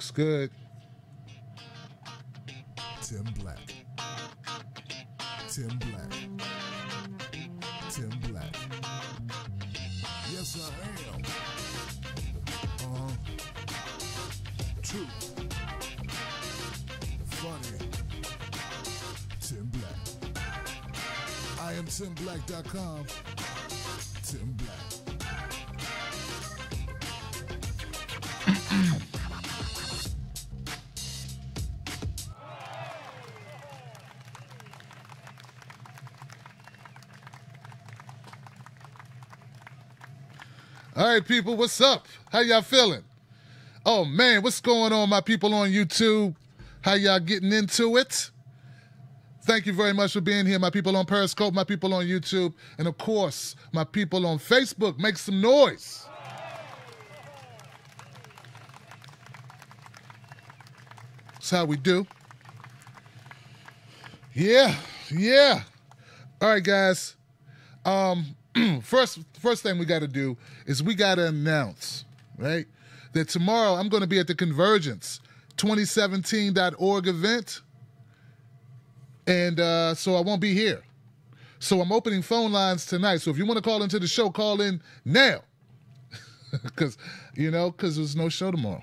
Looks good. Tim Black. Tim Black. Tim Black. Yes, I am. True. Funny. Tim Black. I am TimBlack.com. Tim Black. All right, people, what's up? How y'all feeling? Oh, man, what's going on, my people on YouTube? How y'all getting into it? Thank you very much for being here, my people on Periscope, my people on YouTube, and, of course, my people on Facebook. Make some noise. That's how we do. Yeah. All right, guys. First thing we got to do is we got to announce, right, that tomorrow I'm going to be at the Convergence 2017.org event, and so I won't be here. So I'm opening phone lines tonight. So if you want to call into the show, call in now, because there's no show tomorrow.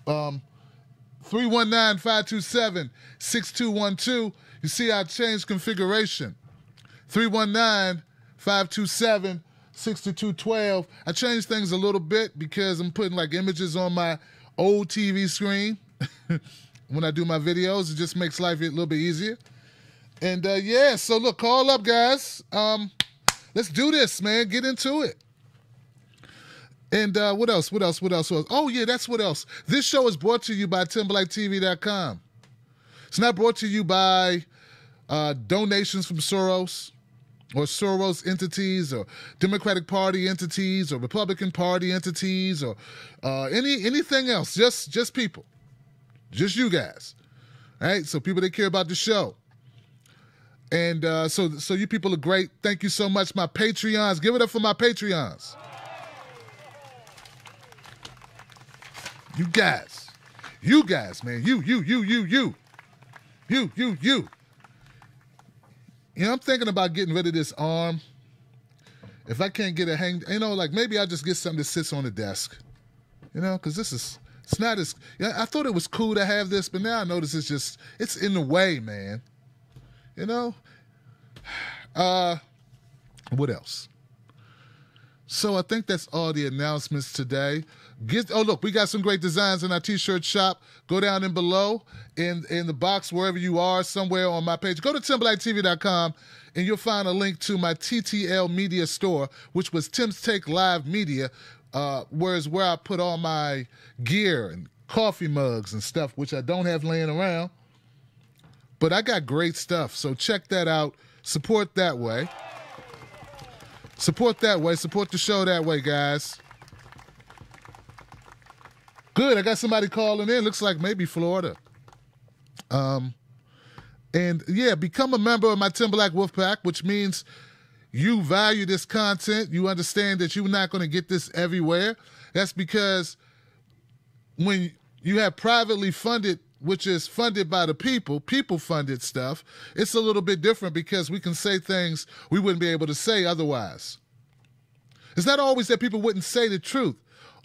319-527-6212. You see I changed configuration. 319-527-6212. I changed things a little bit because I'm putting like images on my old TV screen when I do my videos. It just makes life a little bit easier. And yeah, so look, call up, guys. Let's do this, man. Get into it. And what else? Oh, yeah, that's what else. This show is brought to you by TimBlackTV.com. It's not brought to you by donations from Soros or Soros entities or Democratic Party entities or Republican Party entities or anything else. Just people. Just you guys. All right? So people that care about the show. And so you people are great. Thank you so much, my Patreons. Give it up for my Patreons. You guys, man, you. I'm thinking about getting rid of this arm. If I can't get it hanged, like maybe I'll just get something that sits on the desk. Because it's not as, I thought it was cool to have this, but now I notice it's in the way, man. What else? So I think that's all the announcements today. Look, we got some great designs in our T-shirt shop. Go down in below in the box wherever you are, somewhere on my page. Go to TimBlackTV.com and you'll find a link to my TTL Media store, which was Tim's Take Live Media, where I put all my gear and coffee mugs and stuff, which I don't have laying around. But I got great stuff, so check that out. Support that way. Support the show that way, guys. Good, I got somebody calling in. Looks like maybe Florida. And yeah, become a member of my Tim Black Wolfpack, which means you value this content. You understand that you're not going to get this everywhere. That's because when you have privately funded, which is funded by the people-funded stuff, it's a little bit different because we can say things we wouldn't be able to say otherwise. It's not always that people wouldn't say the truth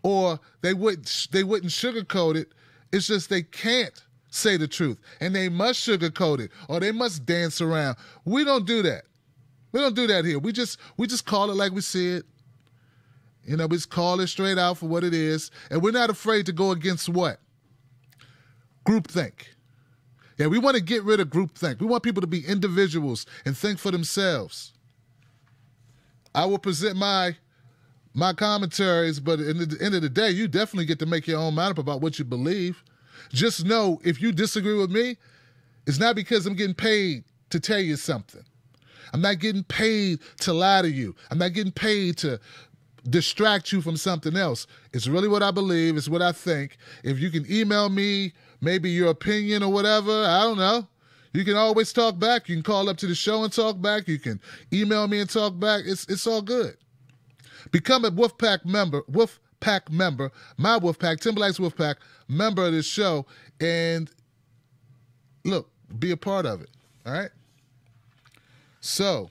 or they wouldn't sugarcoat it. It's just they can't say the truth, and they must sugarcoat it or they must dance around. We don't do that. We don't do that here. We just call it like we see it. We just call it straight out for what it is, and we're not afraid to go against what? Groupthink. Yeah, we want to get rid of groupthink. We want people to be individuals and think for themselves. I will present my commentaries, but at the end of the day, you definitely get to make your own mind up about what you believe. Just know, if you disagree with me, it's not because I'm getting paid to tell you something. I'm not getting paid to lie to you. I'm not getting paid to distract you from something else. It's really what I believe. It's what I think. If you can email me, maybe your opinion or whatever, I don't know. You can always talk back. You can call up to the show and talk back. You can email me and talk back. It's all good. Become a Wolfpack member, Pack member, my Wolf Pack, Tim Black's Wolf Pack, member of this show, and look, be a part of it, all right? So,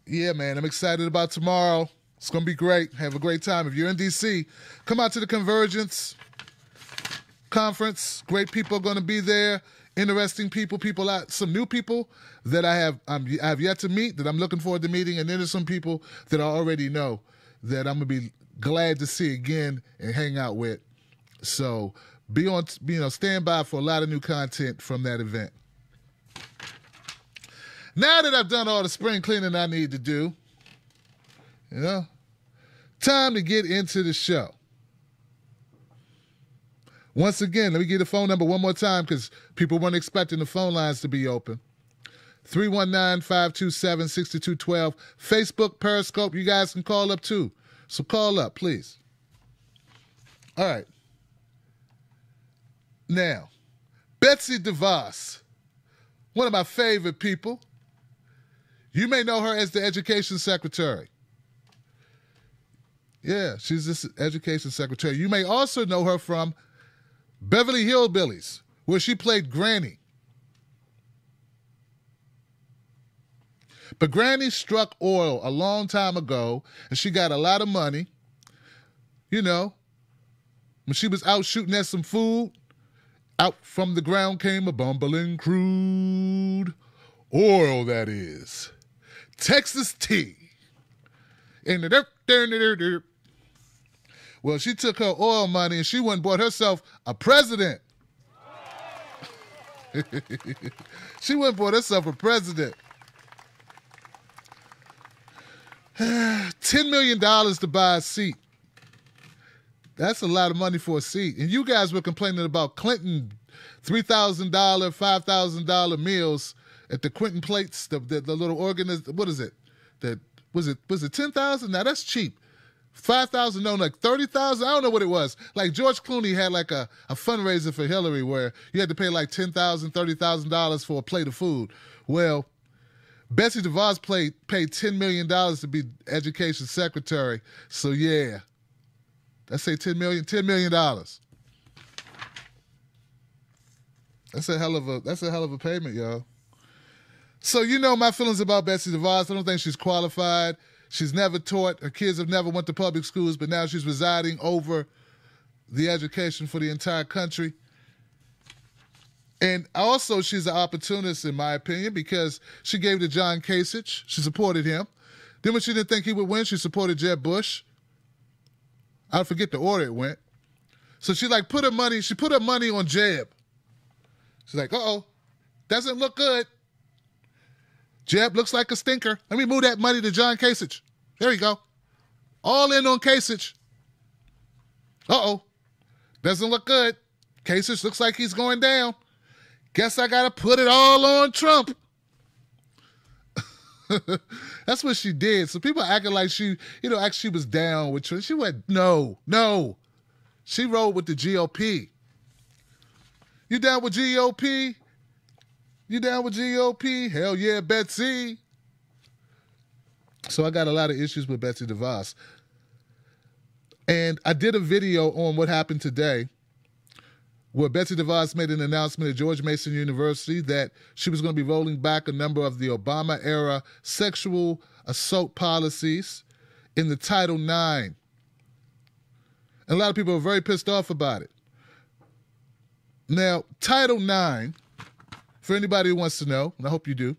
yeah, man, I'm excited about tomorrow. It's going to be great. Have a great time. If you're in D.C., come out to the Convergence Conference. Great people are going to be there. Interesting people, some new people that I have yet to meet that I'm looking forward to meeting, and then there's some people that I already know that I'm going to be glad to see again and hang out with. So stand by for a lot of new content from that event. Now that I've done all the spring cleaning I need to do, time to get into the show. Once again, let me get the phone number one more time because people weren't expecting the phone lines to be open. 319-527-6212. Facebook, Periscope, you guys can call up too. So call up, please. All right. Now, Betsy DeVos, one of my favorite people. You may know her as the education secretary. Yeah, she's this education secretary. You may also know her from Beverly Hillbillies, where she played Granny. But Granny struck oil a long time ago, and she got a lot of money. When she was out shooting at some food, out from the ground came a bumbling crude oil, that is. Texas tea. In the dirt. Well, she took her oil money and she went and bought herself a president. She went and bought herself a president. $10 million to buy a seat. That's a lot of money for a seat. And you guys were complaining about Clinton $3,000, $5,000 meals at the Quentin Plates, the little organism. What is it? Was it 10,000? Now that's cheap. 5,000, no, like 30,000. I don't know what it was. Like George Clooney had like a fundraiser for Hillary where you had to pay like $10,000, $30,000 for a plate of food. Well, Betsy DeVos paid $10 million to be education secretary. So yeah, let's say $10 million. That's a hell of a payment, y'all. So you know my feelings about Betsy DeVos. I don't think she's qualified. She's never taught. Her kids have never went to public schools, but now she's residing over the education for the entire country. And also she's an opportunist, in my opinion, because she gave to John Kasich. She supported him. Then when she didn't think he would win, she supported Jeb Bush. I forget the order it went. So she put her money on Jeb. She's like, doesn't look good. Jeb looks like a stinker. Let me move that money to John Kasich. There you go. All in on Kasich. Doesn't look good. Kasich looks like he's going down. Guess I got to put it all on Trump. That's what she did. So people acting like she was down with Trump. She went, no. She rolled with the GOP. You down with GOP? You down with GOP? Hell yeah, Betsy. So I got a lot of issues with Betsy DeVos. And I did a video on what happened today where Betsy DeVos made an announcement at George Mason University that she was going to be rolling back a number of the Obama-era sexual assault policies in the Title IX. And a lot of people are very pissed off about it. Now, Title IX, for anybody who wants to know, and I hope you do,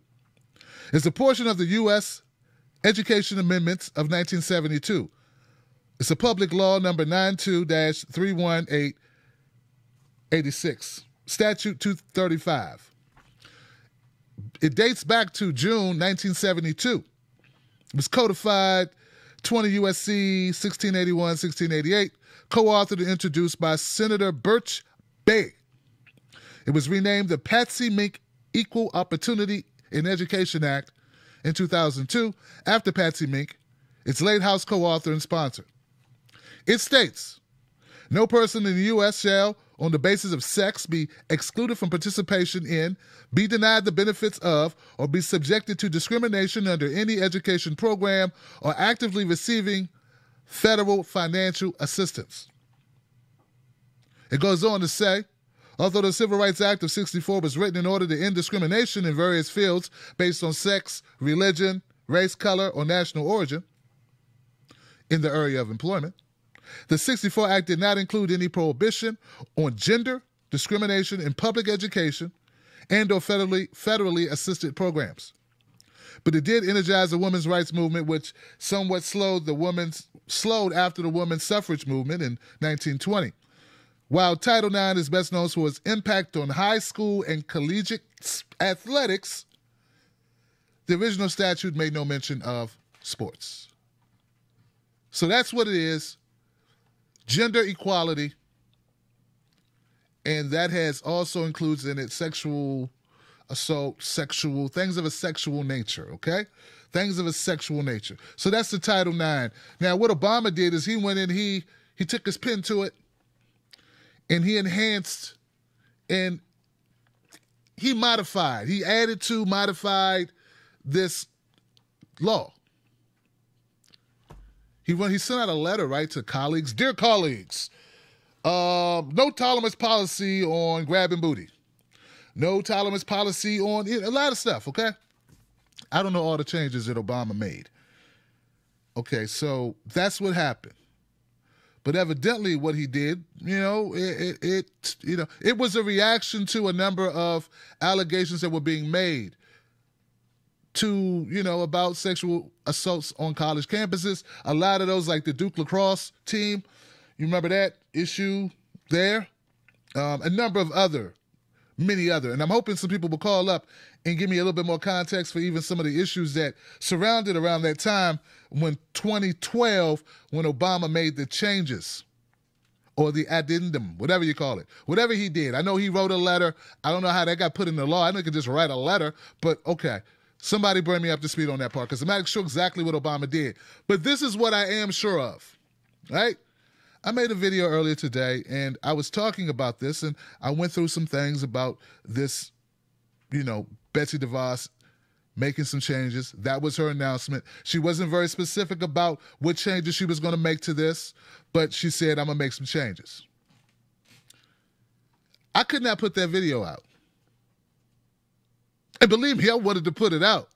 is a portion of the U.S. Education Amendments of 1972. It's a public law number 92-31886, Statute 235. It dates back to June 1972. It was codified 20 U.S.C. 1681, 1688, co-authored and introduced by Senator Birch Bayh. It was renamed the Patsy Mink Equal Opportunity in Education Act in 2002 after Patsy Mink, its late House co-author and sponsor. It states, no person in the U.S. shall, on the basis of sex, be excluded from participation in, be denied the benefits of, or be subjected to discrimination under any education program or actively receiving federal financial assistance. It goes on to say, although the Civil Rights Act of 1964 was written in order to end discrimination in various fields based on sex, religion, race, color, or national origin in the area of employment, the 1964 Act did not include any prohibition on gender discrimination in public education and or federally assisted programs. But it did energize the women's rights movement, which somewhat slowed after the women's suffrage movement in 1920. While Title IX is best known for its impact on high school and collegiate athletics, the original statute made no mention of sports. So that's what it is, gender equality, and that has also includes in it sexual assault, things of a sexual nature, okay? Things of a sexual nature. So that's the Title IX. Now, what Obama did is he went in, he took his pen to it, and he enhanced and he modified this law. He sent out a letter, right, to colleagues. Dear colleagues, no tolerance policy on grabbing booty. No tolerance policy on a lot of stuff, okay? I don't know all the changes that Obama made. Okay, so that's what happened. But evidently what he did, it was a reaction to a number of allegations that were being made about sexual assaults on college campuses. A lot of those, like the Duke lacrosse team, you remember that issue there? A number of many other. And I'm hoping some people will call up and give me a little bit more context for even some of the issues that surrounded around that time when 2012, when Obama made the changes or the addendum, whatever you call it, whatever he did. I know he wrote a letter. I don't know how that got put in the law. I know he could just write a letter, but okay. Somebody bring me up to speed on that part because I'm not sure exactly what Obama did. But this is what I am sure of, right? I made a video earlier today, and I was talking about this, and I went through some things about this, Betsy DeVos making some changes. That was her announcement. She wasn't very specific about what changes she was going to make to this, but she said, I'm going to make some changes. I could not put that video out. And believe me, I wanted to put it out.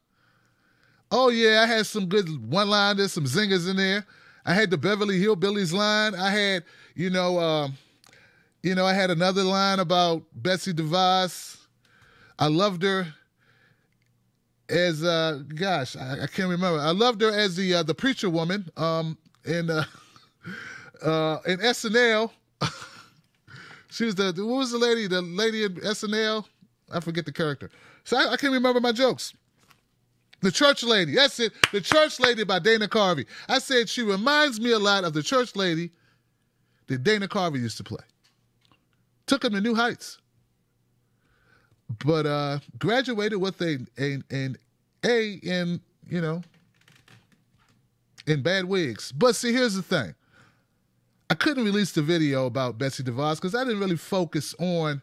Oh, yeah, I had some good one-liners, some zingers in there. I had the Beverly Hillbillies line. I had, I had another line about Betsy DeVos. I loved her as, I can't remember. I loved her as the preacher woman in SNL. She was what was the lady? The lady in SNL? I forget the character. So I can't remember my jokes. The Church Lady. That's it. The Church Lady by Dana Carvey. I said she reminds me a lot of the Church Lady that Dana Carvey used to play. Took him to new heights. But graduated with an A in bad wigs. But see, here's the thing. I couldn't release the video about Betsy DeVos because I didn't really focus on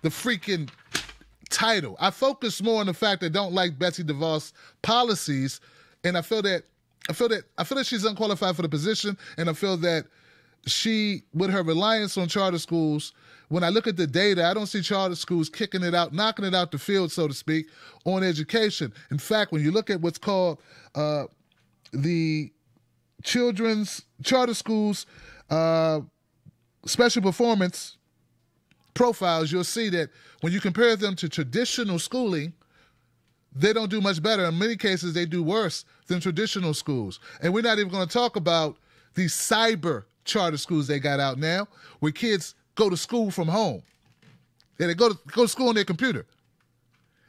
the freaking title. I focus more on the fact that I don't like Betsy DeVos policies, and I feel that she's unqualified for the position, and I feel that she, with her reliance on charter schools, when I look at the data, I don't see charter schools kicking it out, knocking it out the field, so to speak, on education. In fact, when you look at what's called the children's charter schools special performance profiles, you'll see that when you compare them to traditional schooling, they don't do much better. In many cases, they do worse than traditional schools. And we're not even going to talk about these cyber charter schools they got out now, where kids go to school from home. And they go to school on their computer.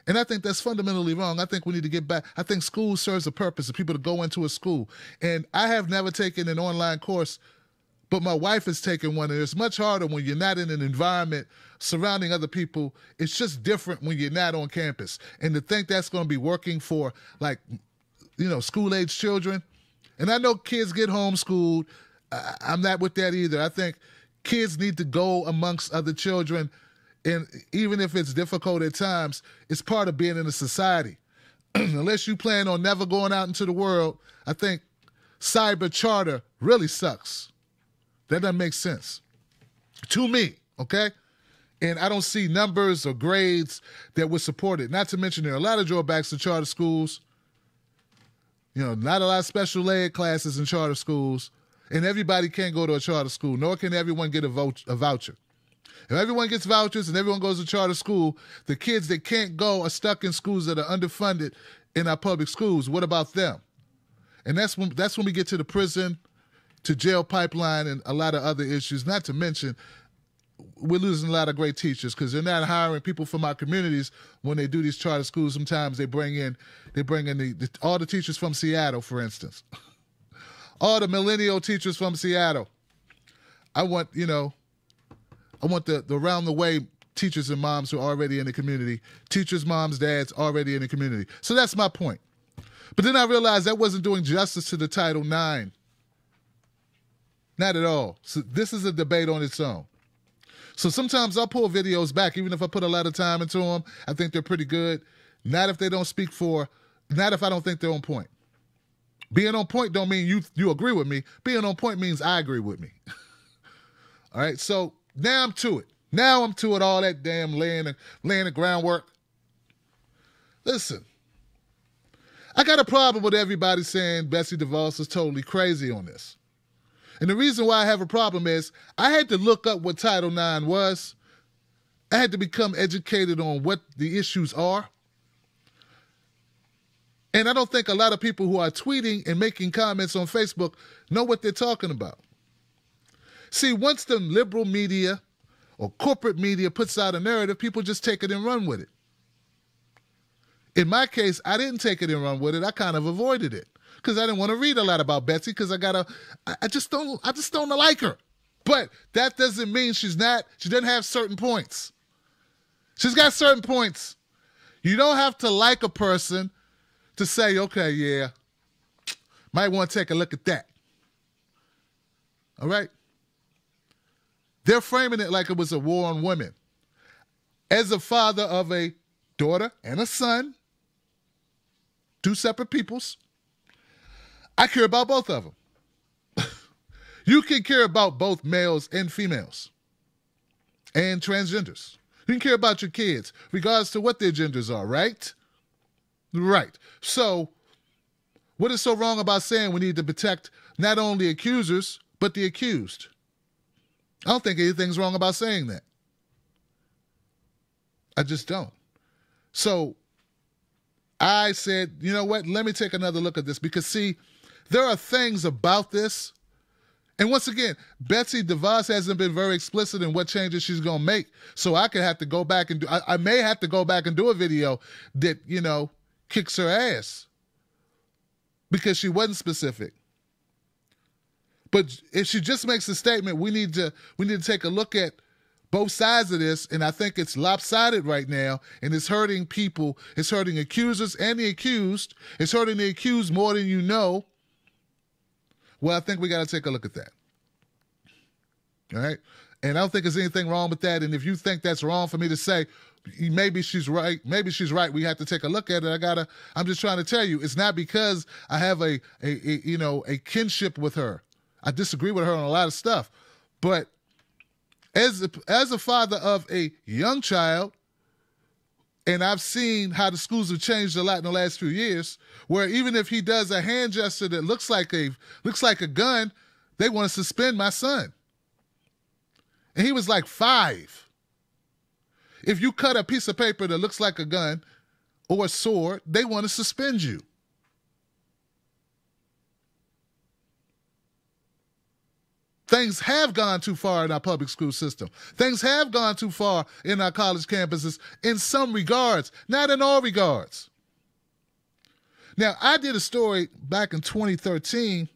And I think that's fundamentally wrong. I think we need to get back. I think school serves a purpose for people to go into a school. And I have never taken an online course, but my wife has taken one, and it's much harder when you're not in an environment surrounding other people. It's just different when you're not on campus. And to think that's going to be working for, school-age children. And I know kids get homeschooled. I'm not with that either. I think kids need to go amongst other children, and even if it's difficult at times, it's part of being in a society. Unless you plan on never going out into the world, I think cyber charter really sucks. That doesn't make sense to me, okay? And I don't see numbers or grades that would support it. Not to mention there are a lot of drawbacks to charter schools. You know, not a lot of special ed classes in charter schools. And everybody can't go to a charter school, nor can everyone get a voucher. If everyone gets vouchers and everyone goes to charter school, the kids that can't go are stuck in schools that are underfunded in our public schools. What about them? And that's when we get to the prison to jail pipeline and a lot of other issues, not to mention we're losing a lot of great teachers because they're not hiring people from our communities when they do these charter schools. Sometimes they bring in all the teachers from Seattle, for instance. All the millennial teachers from Seattle. I want the around the way teachers and moms who are already in the community, teachers, moms, dads already in the community. So that's my point. But then I realized that wasn't doing justice to the Title IX. Not at all. So this is a debate on its own. So sometimes I'll pull videos back, even if I put a lot of time into them. I think they're pretty good. Not if I don't think they're on point. Being on point don't mean you agree with me. Being on point means I agree with me. All right, so now I'm to it. All that damn laying the groundwork. Listen, I got a problem with everybody saying Betsy DeVos is totally crazy on this. And the reason why I have a problem is I had to look up what Title IX was. I had to become educated on what the issues are. And I don't think a lot of people who are tweeting and making comments on Facebook know what they're talking about. See, once the liberal media or corporate media puts out a narrative, people just take it and run with it. In my case, I didn't take it and run with it. I kind of avoided it because I didn't want to read a lot about Betsy because I just don't like her. But that doesn't mean she doesn't have certain points. She's got certain points. You don't have to like a person to say, okay, yeah, might want to take a look at that. All right? They're framing it like it was a war on women. As a father of a daughter and a son, two separate peoples, I care about both of them. You can care about both males and females and transgenders. You can care about your kids, regardless to what their genders are, right? Right. So, what is so wrong about saying we need to protect not only accusers, but the accused? I don't think anything's wrong about saying that. I just don't. So, I said, you know what? Let me take another look at this because, see, there are things about this. And once again, Betsy DeVos hasn't been very explicit in what changes she's going to make. So I may have to go back and do a video that, kicks her ass because she wasn't specific. But if she just makes a statement, we need to take a look at both sides of this, and I think it's lopsided right now, and it's hurting people. It's hurting accusers and the accused. It's hurting the accused more than you know. Well, I think we got to take a look at that. All right? And I don't think there's anything wrong with that, and if you think that's wrong for me to say, maybe she's right, we have to take a look at it, I'm just trying to tell you, it's not because I have a kinship with her. I disagree with her on a lot of stuff. But as a father of a young child, and I've seen how the schools have changed a lot in the last few years, where even if he does a hand gesture that looks like a gun, they want to suspend my son. And he was like 5. If you cut a piece of paper that looks like a gun or a sword, they want to suspend you. Things have gone too far in our public school system. Things have gone too far in our college campuses in some regards, not in all regards. Now, I did a story back in 2013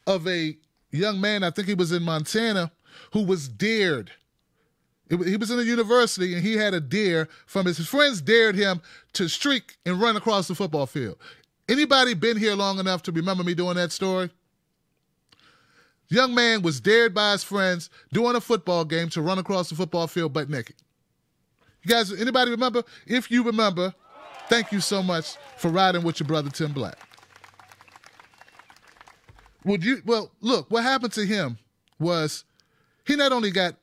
of a young man, I think he was in Montana, who was dared. He was in a university and he had a dare from his friends dared him to streak and run across the football field. Anybody been here long enough to remember me doing that story? Young man was dared by his friends during a football game to run across the football field butt naked. You guys, anybody remember? If you remember, thank you so much for riding with your brother Tim Black. Well, look, what happened to him was he not only got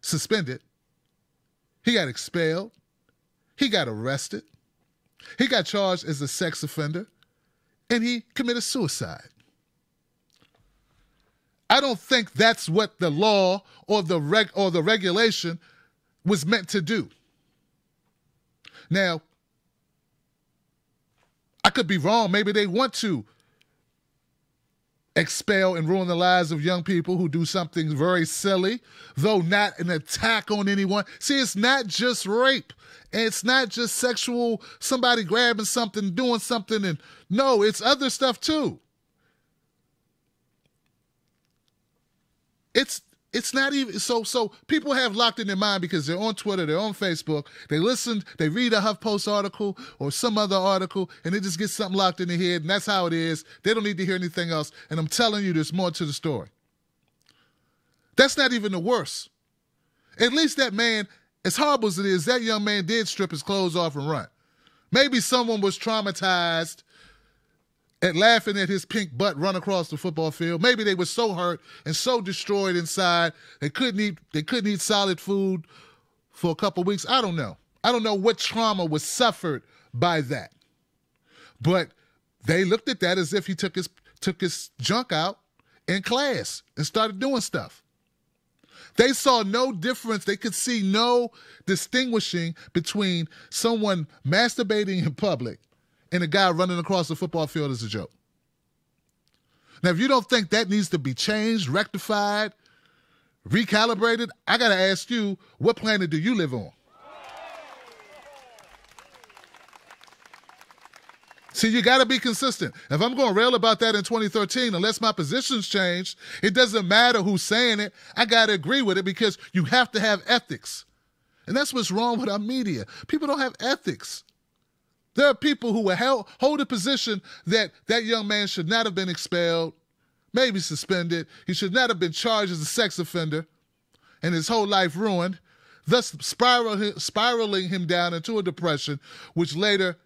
suspended, he got expelled, he got arrested, he got charged as a sex offender, and he committed suicide. I don't think that's what the law or the regulation was meant to do. Now, I could be wrong. Maybe they want to expel and ruin the lives of young people who do something very silly, though not an attack on anyone. See, it's not just rape. And it's not just sexual, somebody grabbing something, doing something, and no, it's other stuff too. It's not even so people have locked in their mind because they're on Twitter, they're on Facebook, they listen, they read a HuffPost article or some other article, and they just get something locked in their head, and that's how it is. They don't need to hear anything else. And I'm telling you, there's more to the story. That's not even the worst. At least that man, as horrible as it is, that young man did strip his clothes off and run. Maybe someone was traumatized at laughing at his pink butt run across the football field. Maybe they were so hurt and so destroyed inside they couldn't eat solid food for a couple of weeks. I don't know. I don't know what trauma was suffered by that. But they looked at that as if he took his junk out in class and started doing stuff. They saw no difference. They could see no distinguishing between someone masturbating in public and a guy running across the football field as a joke. Now, if you don't think that needs to be changed, rectified, recalibrated, I got to ask you, what planet do you live on? See, you got to be consistent. If I'm going to rail about that in 2013, unless my position's changed, it doesn't matter who's saying it. I got to agree with it because you have to have ethics. And that's what's wrong with our media. People don't have ethics. There are people who will hold a position that that young man should not have been expelled, maybe suspended. He should not have been charged as a sex offender and his whole life ruined, thus spiraling him down into a depression, which later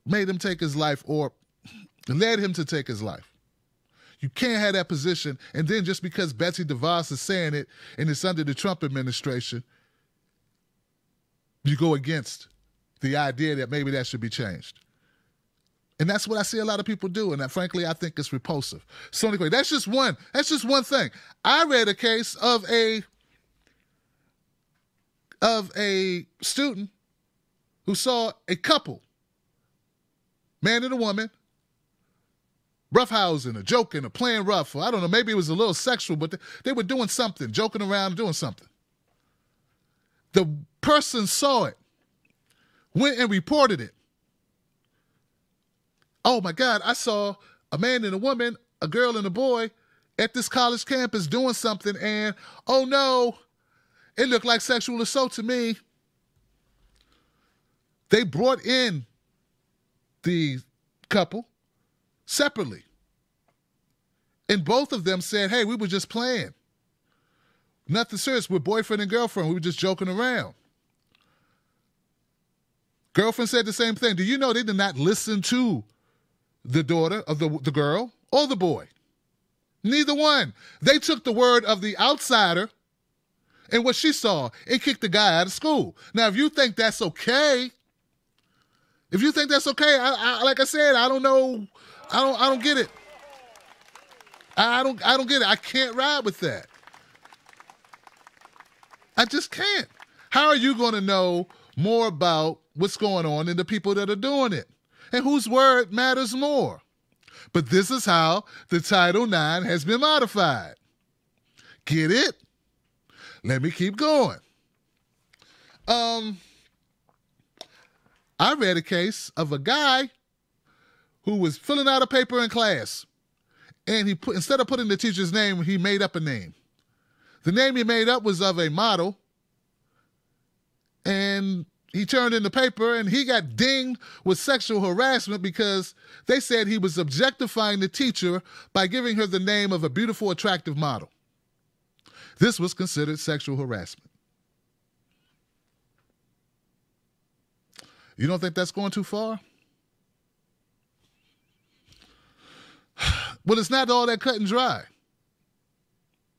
made him take his life or led him to take his life. You can't have that position, and then just because Betsy DeVos is saying it and it's under the Trump administration, you go against the idea that maybe that should be changed. And that's what I see a lot of people do, and frankly, I think it's repulsive. So anyway, that's just one thing. I read a case of a student who saw a couple, man and a woman, roughhousing or joking or playing rough, or I don't know, maybe it was a little sexual, but they were doing something, joking around, doing something. The person saw it, went and reported it. Oh my God, I saw a man and a woman, a girl and a boy at this college campus doing something, and oh no, it looked like sexual assault to me. They brought in the couple separately. And both of them said, hey, we were just playing. Nothing serious. We're boyfriend and girlfriend. We were just joking around. Girlfriend said the same thing. Do you know they did not listen to the daughter of the girl or the boy? Neither one. They took the word of the outsider and what she saw and kicked the guy out of school. Now, if you think that's okay, I like I said, I don't know. I don't get it. I don't get it. I can't ride with that. I just can't. How are you going to know more about what's going on than the people that are doing it? And whose word matters more? But this is how the Title IX has been modified. Get it? Let me keep going. I read a case of a guy who was filling out a paper in class, and instead of putting the teacher's name, he made up a name. The name he made up was of a model, and he turned in the paper, and he got dinged with sexual harassment because they said he was objectifying the teacher by giving her the name of a beautiful, attractive model. This was considered sexual harassment. You don't think that's going too far? Well, it's not all that cut and dry.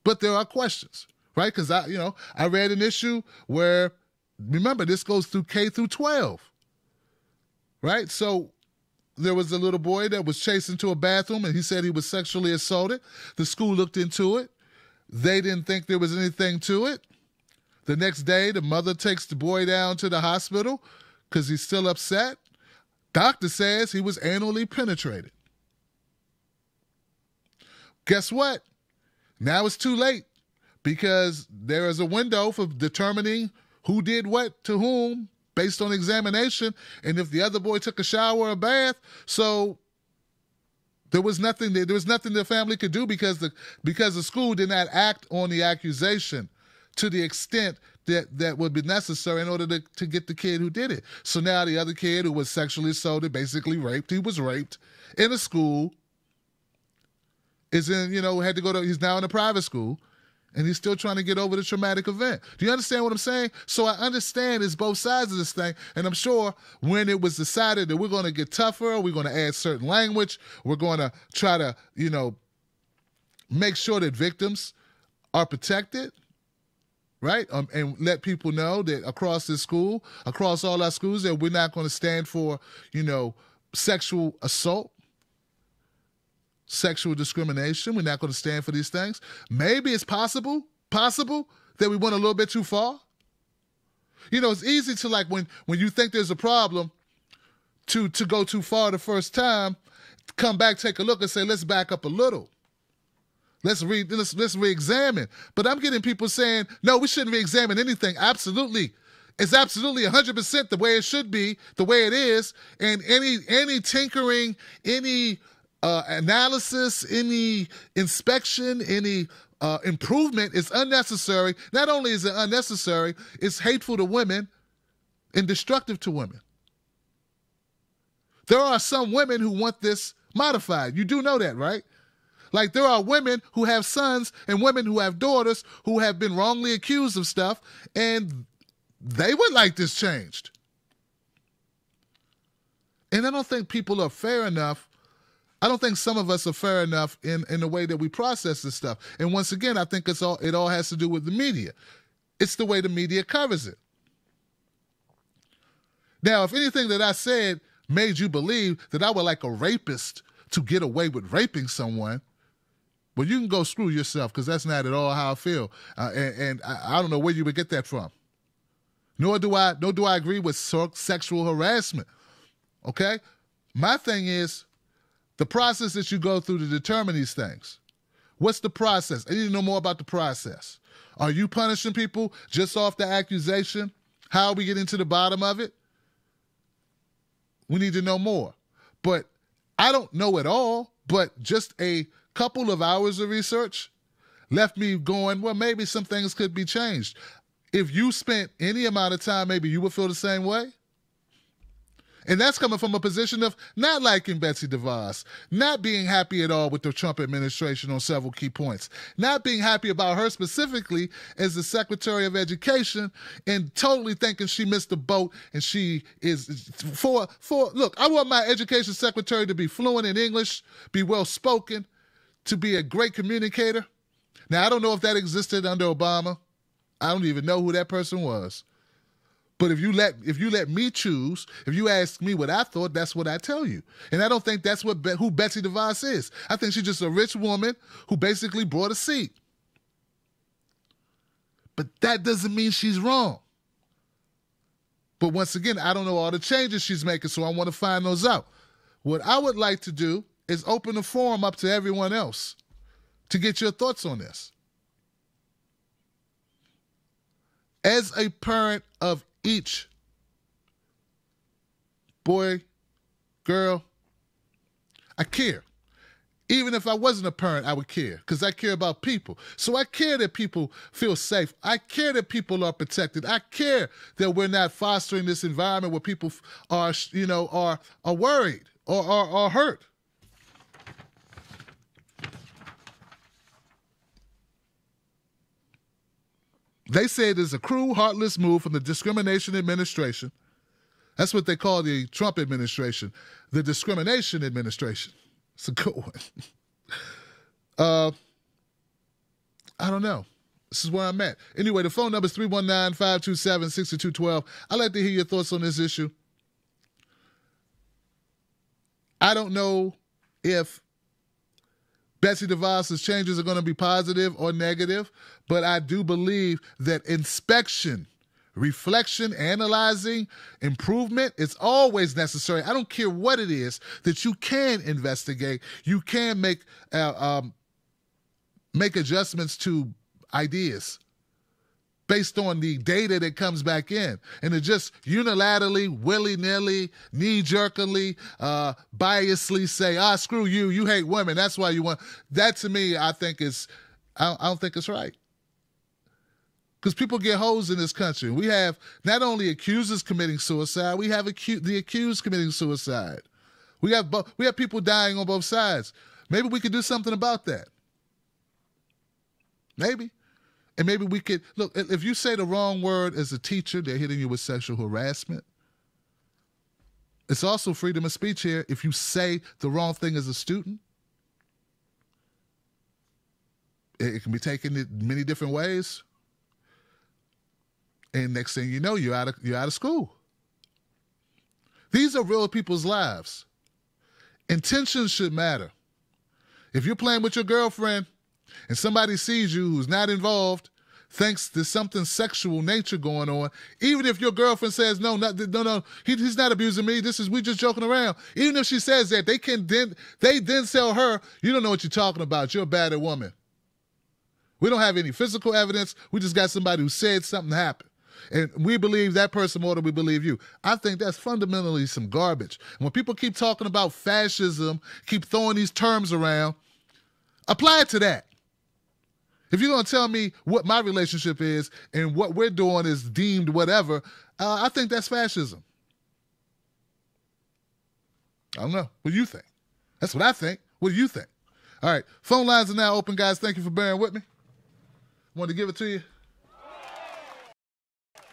But there are questions, right? Because I read an issue where, remember, this goes through K through 12, right? So there was a little boy that was chased into a bathroom, and he said he was sexually assaulted. The school looked into it. They didn't think there was anything to it. The next day, the mother takes the boy down to the hospital because he's still upset. Doctor says he was anally penetrated. Guess what? Now it's too late because there is a window for determining who did what to whom based on examination, and if the other boy took a shower or a bath. So there was nothing the family could do because the school did not act on the accusation to the extent that would be necessary in order to get the kid who did it. So now the other kid who was sexually assaulted, basically raped, he was raped in a school, he's now in a private school, and he's still trying to get over the traumatic event. Do you understand what I'm saying? So I understand it's both sides of this thing, and I'm sure when it was decided that we're going to get tougher, we're going to add certain language, we're going to try to, make sure that victims are protected, right? And let people know that across this school, across all our schools, that we're not going to stand for, sexual assault, sexual discrimination. We're not going to stand for these things. Maybe it's possible that we went a little bit too far. It's easy to, like, when you think there's a problem, to go too far the first time, come back, take a look, and say, let's back up a little. Let's re-examine. But I'm getting people saying, no, we shouldn't re-examine anything. Absolutely. It's absolutely 100% the way it should be, the way it is. And any tinkering, any analysis, any inspection, any improvement is unnecessary. Not only is it unnecessary, it's hateful to women and destructive to women. There are some women who want this modified. You do know that, right? Like, there are women who have sons and women who have daughters who have been wrongly accused of stuff, and they would like this changed. And I don't think people are fair enough. I don't think some of us are fair enough in the way that we process this stuff. And once again, I think it all has to do with the media. It's the way the media covers it. Now, if anything that I said made you believe that I would like a rapist to get away with raping someone, well, you can go screw yourself, because that's not at all how I feel. And I don't know where you would get that from. Nor do I agree with sexual harassment. Okay? My thing is the process that you go through to determine these things. What's the process? I need to know more about the process. Are you punishing people just off the accusation? How are we getting to the bottom of it? We need to know more. But I don't know at all, but just a couple of hours of research left me going, well, maybe some things could be changed. If you spent any amount of time, maybe you would feel the same way. And that's coming from a position of not liking Betsy DeVos, not being happy at all with the Trump administration on several key points, not being happy about her specifically as the Secretary of Education, and totally thinking she missed the boat, and she is look, I want my education secretary to be fluent in English, be well-spoken, to be a great communicator. Now, I don't know if that existed under Obama. I don't even know who that person was. But if you let me choose, if you ask me what I thought, that's what I tell you. And I don't think that's who Betsy DeVos is. I think she's just a rich woman who basically brought a seat. But that doesn't mean she's wrong. But once again, I don't know all the changes she's making, so I want to find those out. What I would like to do is open the forum up to everyone else to get your thoughts on this. As a parent of each boy, girl, I care. Even if I wasn't a parent, I would care, because I care about people. So I care that people feel safe. I care that people are protected. I care that we're not fostering this environment where people are worried or are hurt. They say it is a cruel, heartless move from the discrimination administration. That's what they call the Trump administration, the discrimination administration. It's a good one. I don't know. This is where I'm at. Anyway, the phone number is 319-527-6212. I'd like to hear your thoughts on this issue. I don't know if Betsy DeVos' changes are going to be positive or negative, but I do believe that inspection, reflection, analyzing, improvement is always necessary. I don't care what it is that you can investigate. You can make adjustments to ideas based on the data that comes back in. And to just unilaterally, willy-nilly, knee-jerkily, biasly say, screw you, you hate women, that's why you want... That, to me, I think is... I don't think it's right. Because people get hoes in this country. We have not only accusers committing suicide, we have the accused committing suicide. We have people dying on both sides. Maybe we could do something about that. Maybe. And maybe we could, look, if you say the wrong word as a teacher, they're hitting you with sexual harassment. It's also freedom of speech here. If you say the wrong thing as a student, it can be taken in many different ways. And next thing you know, you're out of school. These are real people's lives. Intentions should matter. If you're playing with your girlfriend, and somebody sees you who's not involved, thinks there's something sexual nature going on, even if your girlfriend says, no, he's not abusing me, we just joking around. Even if she says that, they then tell her, you don't know what you're talking about, you're a bad woman. We don't have any physical evidence, we just got somebody who said something happened. And we believe that person more than we believe you. I think that's fundamentally some garbage. And when people keep talking about fascism, keep throwing these terms around, apply it to that. If you're going to tell me what my relationship is and what we're doing is deemed whatever, I think that's fascism. I don't know. What do you think? That's what I think. What do you think? All right. Phone lines are now open, guys. Thank you for bearing with me. Wanted to give it to you?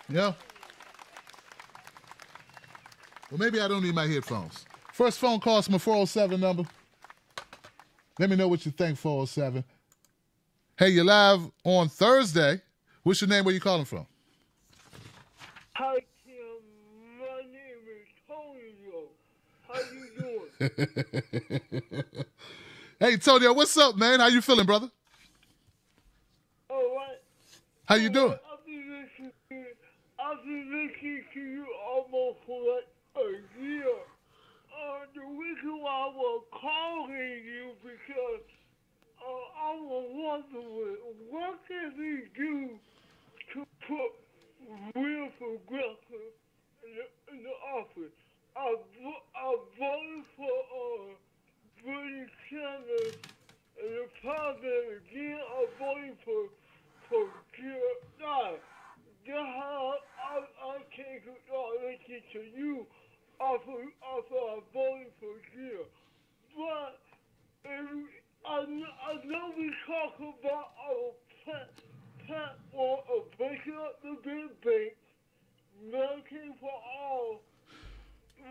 Yeah? Well, maybe I don't need my headphones. First phone call is my 407 number. Let me know what you think, 407. Hey, you're live on Thursday. What's your name? Where you calling from? Hi, Tim. My name is Tonio. How you doing? Hey, Tonio, what's up, man? How you feeling, brother? All right. How you doing? I've been listening to you almost for like a year. The reason why I was calling you because I was wondering, what can we do to put real progressive in the office? I voted for Bernie Sanders in the parliament again. I'm voting for Jill. Now, that's how I came to listen to you after I voted for Jill. But I know we talk about our platform of breaking up the big banks, Medicare for all,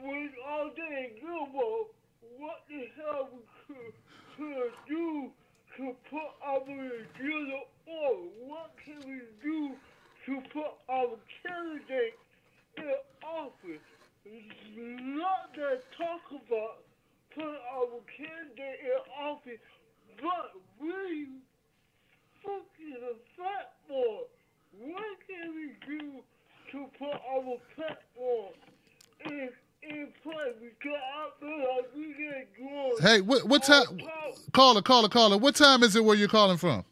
with all day Gilmore, what the hell we could do to put our agenda on? What can we do to put our candidates in office? Not that talk about put our candidate in office, but we fucking a platform. What can we do to put our platform in play? We got out there like we get going. Hey, what time? Caller. What time is it where you're calling from?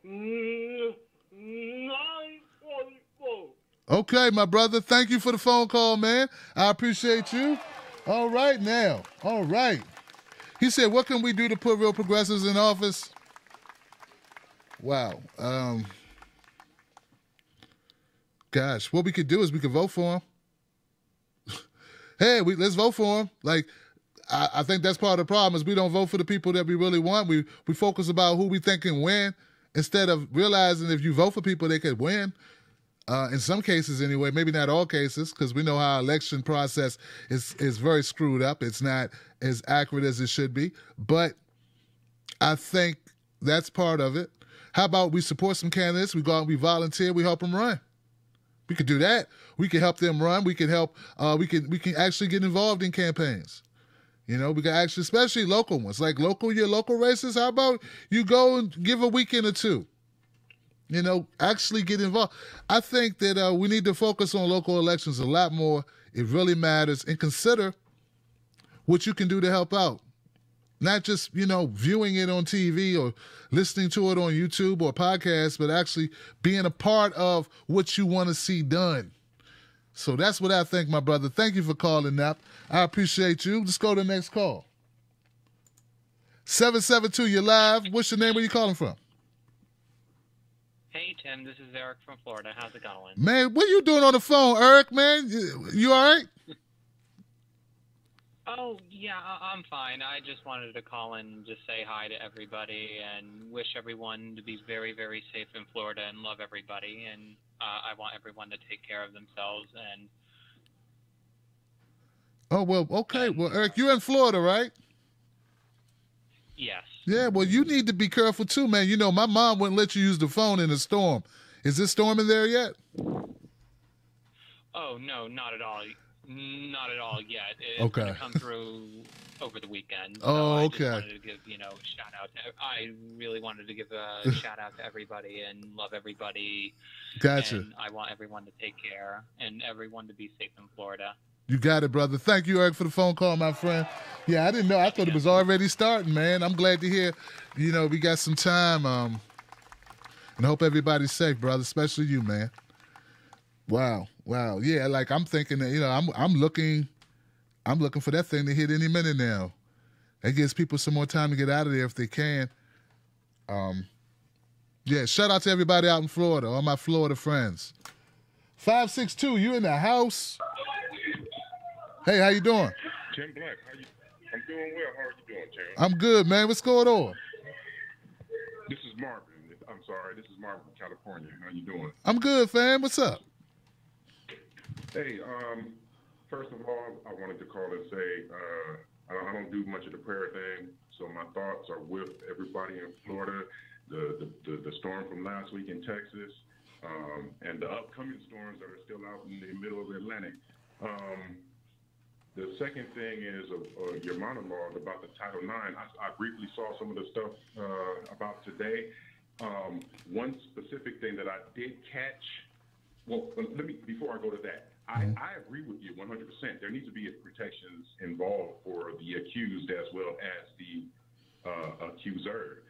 9:44. Okay, my brother. Thank you for the phone call, man. I appreciate you. All right now. All right. He said, what can we do to put real progressives in office? Wow. Gosh, what we could do is we could vote for him. Hey, let's vote for him. Like, I think that's part of the problem is we don't vote for the people that we really want. We focus about who we think can win instead of realizing if you vote for people, they could win. In some cases anyway, maybe not all cases, because we know how election process is very screwed up. It's not as accurate as it should be. But I think that's part of it. How about we support some candidates? We go out and we volunteer. We help them run. We could do that. We can help them run. We can help. We can actually get involved in campaigns. You know, we can actually, especially local ones, like your local races. How about you go and give a weekend or two? You know, actually get involved. I think that we need to focus on local elections a lot more. It really matters. And consider what you can do to help out. Not just, you know, viewing it on TV or listening to it on YouTube or podcast, but actually being a part of what you want to see done. So that's what I think, my brother. Thank you for calling, Nap. I appreciate you. Let's go to the next call. 772, you're live. What's your name? Where you calling from? Hey, Tim, this is Eric from Florida. How's it going? Man, what you doing on the phone, Eric, man? You all right? Oh, yeah, I'm fine. I just wanted to call in and just say hi to everybody and wish everyone to be very, very safe in Florida and love everybody. And I want everyone to take care of themselves. And Oh, well, okay. Well, Eric, you're in Florida, right? yes. Yeah, well, you need to be careful too, man. You know, my mom wouldn't let you use the phone in a storm. Is it storming there yet? Oh, no, not at all. Not at all yet. It's Okay. going to come through over the weekend. So Oh, I okay. just wanted to give, shout out. I really wanted to give a shout out to everybody and love everybody. Gotcha. And I want everyone to take care and everyone to be safe in Florida. You got it, brother. Thank you, Eric, for the phone call, my friend. Yeah, I didn't know. I thought it was already starting, man. I'm glad to hear, we got some time. And I hope everybody's safe, brother, especially you, man. Wow. Yeah, like I'm thinking that, I'm looking for that thing to hit any minute now. That gives people some more time to get out of there if they can. Yeah, shout out to everybody out in Florida, all my Florida friends. 562, you in the house? Hey, how you doing? Tim Black, I'm doing well. How are you doing, Tim? I'm good, man. What's going on? This is Marvin. I'm sorry. This is Marvin from California. How you doing? I'm good, fam. What's up? Hey, first of all, I wanted to call and say I don't do much of the prayer thing, so my thoughts are with everybody in Florida. The storm from last week in Texas, and the upcoming storms that are still out in the middle of the Atlantic. The second thing is your monologue about the Title IX. I briefly saw some of the stuff about today. One specific thing that I did catch. Well, before I go to that, I agree with you 100%. There needs to be protections involved for the accused as well as the accuser.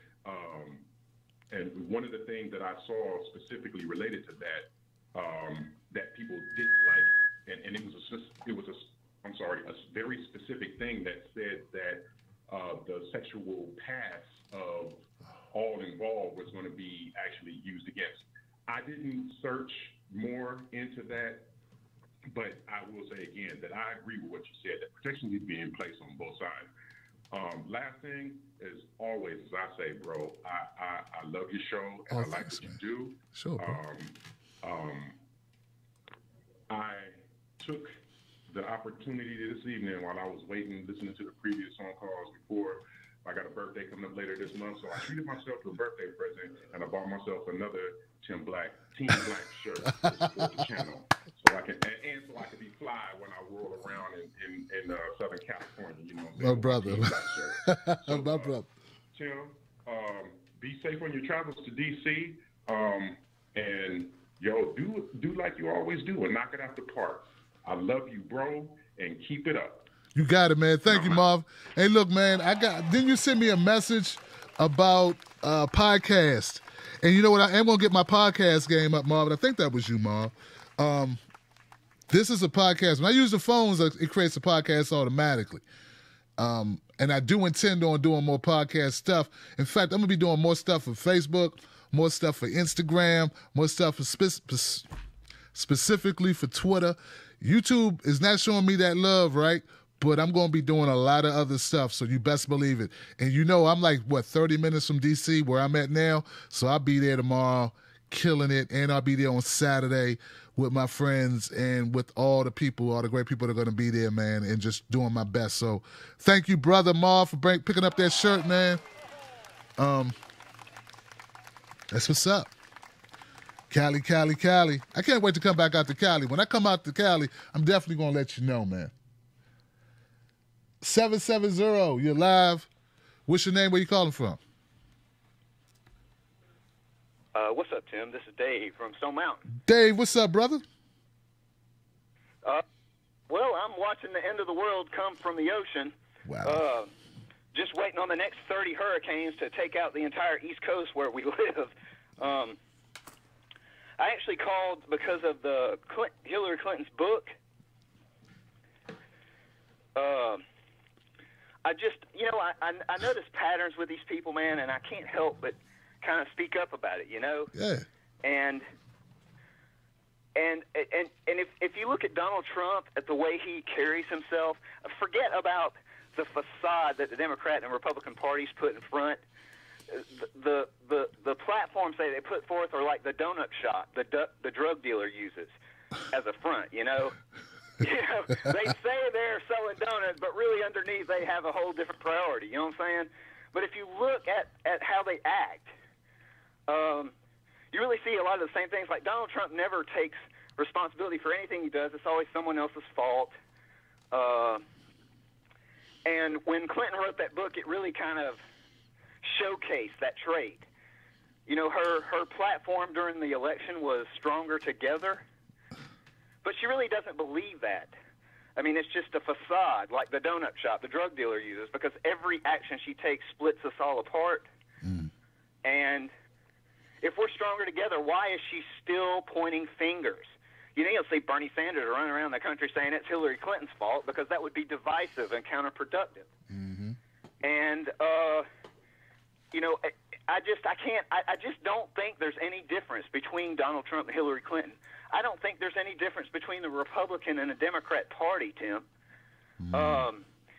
And one of the things that I saw specifically related to that that people didn't like, and it was a very specific thing that said that the sexual past of all involved was going to be actually used against. I didn't search more into that, but I will say again that I agree with what you said, that protection needs to be in place on both sides. Last thing is always, as I say, bro, I love your show and I like what you do. Sure, bro. I took the opportunity this evening while I was waiting, listening to the previous phone calls before. I got a birthday coming up later this month, so I treated myself to a birthday present, and I bought myself another Team Black shirt to support the channel, so I can be fly when I roll around in Southern California. You know what I'm saying? My brother. So, My brother. Tim, be safe on your travels to DC, and do like you always do and knock it out the park. I love you, bro, and keep it up. You got it, man. Thank you, Marv. Hey, look, man, didn't you send me a message about podcast? And you know what? I am going to get my podcast game up, Marv. I think that was you, Marv. This is a podcast. When I use the phones, it creates a podcast automatically. And I do intend on doing more podcast stuff. In fact, I'm going to be doing more stuff for Facebook, more stuff for Instagram, more stuff for specifically for Twitter. YouTube is not showing me that love, right? But I'm going to be doing a lot of other stuff, so you best believe it. And I'm like, 30 minutes from D.C., where I'm at now? So I'll be there tomorrow, killing it, and I'll be there on Saturday with my friends and with all the people, all the great people that are going to be there, man, and just doing my best. So thank you, Brother Marv, for picking up that shirt, man. That's what's up. Cali, Cali, Cali. I can't wait to come back out to Cali. When I come out to Cali, I'm definitely going to let you know, man. 770, you're live. What's your name? Where you calling from? What's up, Tim? This is Dave from Stone Mountain. Dave, what's up, brother? Well, I'm watching the end of the world come from the ocean. Wow. Just waiting on the next 30 hurricanes to take out the entire East Coast where we live. I actually called because of the Hillary Clinton's book. I just, I notice patterns with these people, man, and I can't help but kind of speak up about it, Yeah. And if you look at Donald Trump, at the way he carries himself, forget about the facade that the Democrat and Republican parties put in front. The platforms they put forth are like the donut shop the drug dealer uses as a front, They say they're selling donuts, but really underneath they have a whole different priority, you know what I'm saying? But if you look at how they act, you really see a lot of the same things. Like Donald Trump never takes responsibility for anything he does. It's always someone else's fault. And when Clinton wrote that book, it really kind of showcased that trait. Her platform during the election was stronger together, but she really doesn't believe that. I mean, it's just a facade, like the donut shop the drug dealer uses, because every action she takes splits us all apart. And if we're stronger together, why is she still pointing fingers? You'll see Bernie Sanders running around the country saying it's Hillary Clinton's fault, because that would be divisive and counterproductive. And, I just don't think there's any difference between Donald Trump and Hillary Clinton. I don't think there's any difference between the Republican and the Democrat Party, Tim.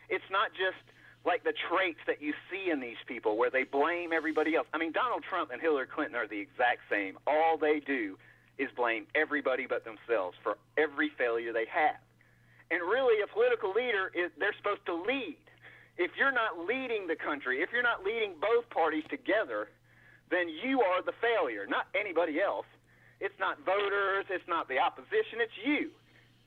It's not just like the traits that you see in these people where they blame everybody else. I mean, Donald Trump and Hillary Clinton are the exact same. All they do is blame everybody but themselves for every failure they have. And really, a political leader, they're supposed to lead. If you're not leading the country, if you're not leading both parties together, then you are the failure, not anybody else. It's not voters, it's not the opposition, it's you.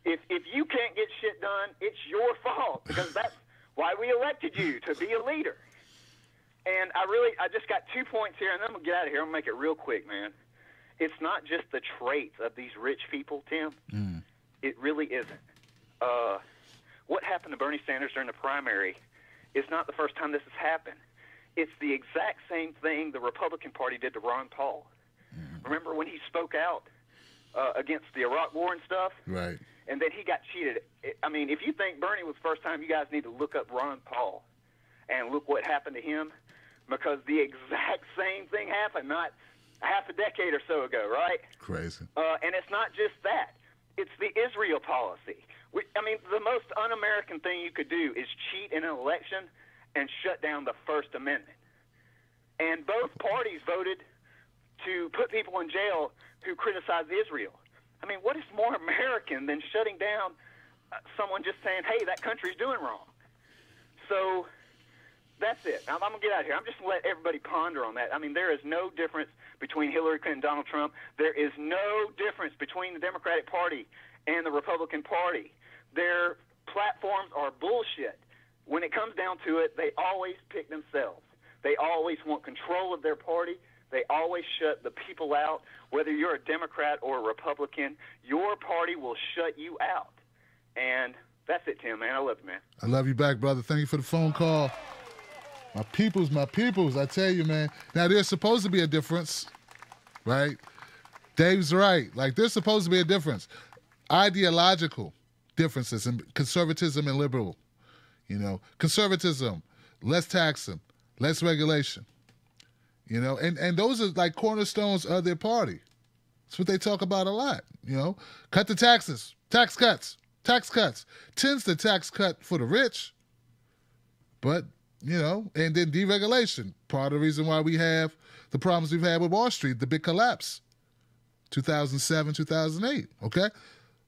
If you can't get shit done, it's your fault, because that's why we elected you, to be a leader. And I just got 2 points here, and then I'm going to get out of here. I'm going to make it real quick, man. It's not just the traits of these rich people, Tim. It really isn't. What happened to Bernie Sanders during the primary is not the first time this has happened. It's the exact same thing the Republican Party did to Ron Paul. Remember when he spoke out against the Iraq War and stuff? Right. And then he got cheated. I mean, if you think Bernie was the first time, you guys need to look up Ron Paul and look what happened to him, because the exact same thing happened not half a decade or so ago, right? Crazy. And it's not just that. It's the Israel policy. The most un-American thing you could do is cheat in an election and shut down the First Amendment. And both parties voted to put people in jail who criticize Israel. I mean, what is more American than shutting down someone just saying, hey, that country's doing wrong? So that's it. I'm going to get out of here. I'm just going to let everybody ponder on that. I mean, there is no difference between Hillary Clinton and Donald Trump. There is no difference between the Democratic Party and the Republican Party. Their platforms are bullshit. When it comes down to it, they always pick themselves. They always want control of their party. They always shut the people out. Whether you're a Democrat or a Republican, your party will shut you out. And that's it, Tim, man. I love you, man. I love you back, brother. Thank you for the phone call. My peoples, I tell you, man. Now, there's supposed to be a difference, right? Dave's right. Like, there's supposed to be a difference. Ideological differences in conservatism and liberal. Conservatism, less taxing, less regulation. And those are like cornerstones of their party. That's what they talk about a lot. Cut the taxes, tax cuts. Tends to tax cut for the rich, but, and then deregulation. Part of the reason why we have the problems we've had with Wall Street, the big collapse. 2007, 2008, okay?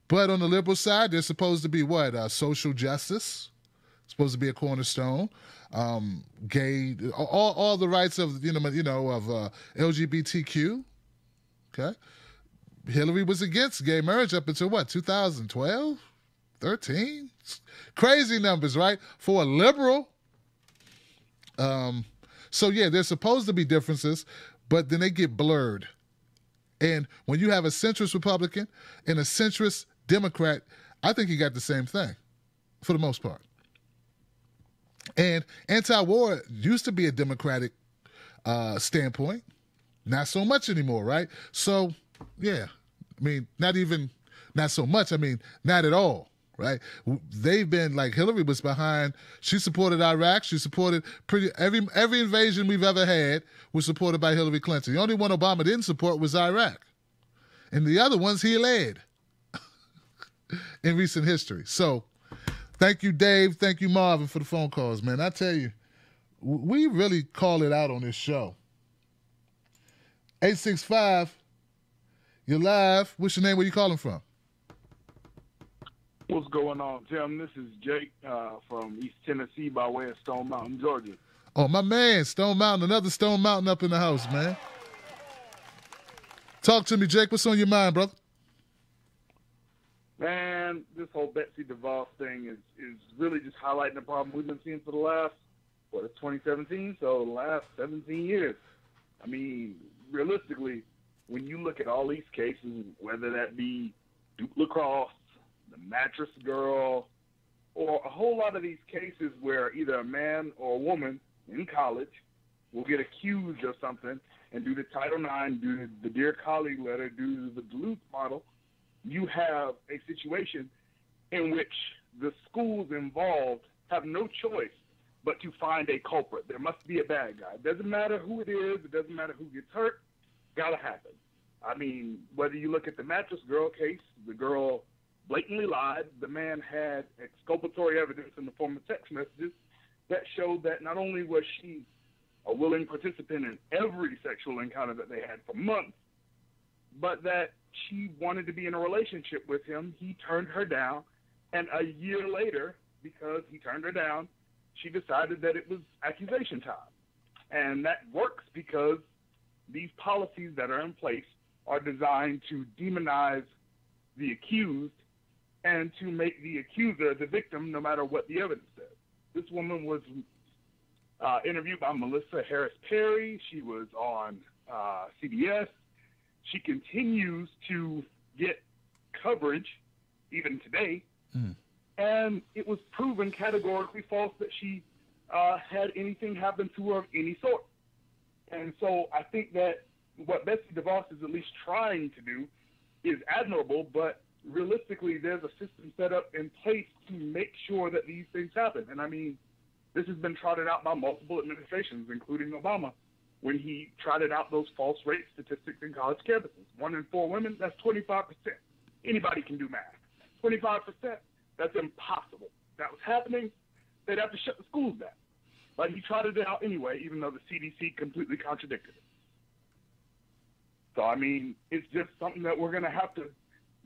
But on the liberal side, there's supposed to be what? Social justice, supposed to be a cornerstone. Gay, all the rights of, LGBTQ, okay? Hillary was against gay marriage up until what, 2012, 13? Crazy numbers, right? For a liberal. So, yeah, there's supposed to be differences, but then they get blurred. And when you have a centrist Republican and a centrist Democrat, I think you got the same thing for the most part. And anti-war used to be a Democratic standpoint. Not so much anymore, right? So, yeah, I mean, not so much. I mean, not at all, right? They've been, like, Hillary was behind. She supported Iraq. She supported every invasion we've ever had was supported by Hillary Clinton. The only one Obama didn't support was Iraq. And the other ones he led in recent history. So, thank you, Dave. Thank you, Marvin, for the phone calls, man. I tell you, we really call it out on this show. 865, you're live. What's your name? Where you calling from? What's going on, Tim? This is Jake from East Tennessee by way of Stone Mountain, Georgia. Oh, my man, Stone Mountain, another Stone Mountain up in the house, man. Talk to me, Jake. What's on your mind, brother? Man, this whole Betsy DeVos thing is really just highlighting the problem we've been seeing for the last, it's 2017? So the last 17 years. I mean, realistically, when you look at all these cases, whether that be Duke Lacrosse, the mattress girl, or a whole lot of these cases where either a man or a woman in college will get accused of something and due to Title IX, due to the Dear Colleague letter, due to the Duluth model, you have a situation in which the schools involved have no choice but to find a culprit. There must be a bad guy. It doesn't matter who it is. It doesn't matter who gets hurt. Gotta happen. I mean, whether you look at the mattress girl case, the girl blatantly lied. The man had exculpatory evidence in the form of text messages that showed that not only was she a willing participant in every sexual encounter that they had for months, but that she wanted to be in a relationship with him. He turned her down, and a year later, because he turned her down, she decided that it was accusation time. And that works because these policies that are in place are designed to demonize the accused and to make the accuser the victim no matter what the evidence says. This woman was interviewed by Melissa Harris Perry. She was on CBS. She continues to get coverage even today. And it was proven categorically false that she had anything happen to her of any sort. And so I think that what Betsy DeVos is at least trying to do is admirable, but realistically there's a system set up in place to make sure that these things happen. And I mean, this has been trotted out by multiple administrations, including Obama, when he trotted out those false rape statistics in college campuses. 1 in 4 women, that's 25%. Anybody can do math. 25%, that's impossible. If that was happening, they'd have to shut the schools down. But he trotted it out anyway, even though the CDC completely contradicted it. So, I mean, it's just something that we're going to have to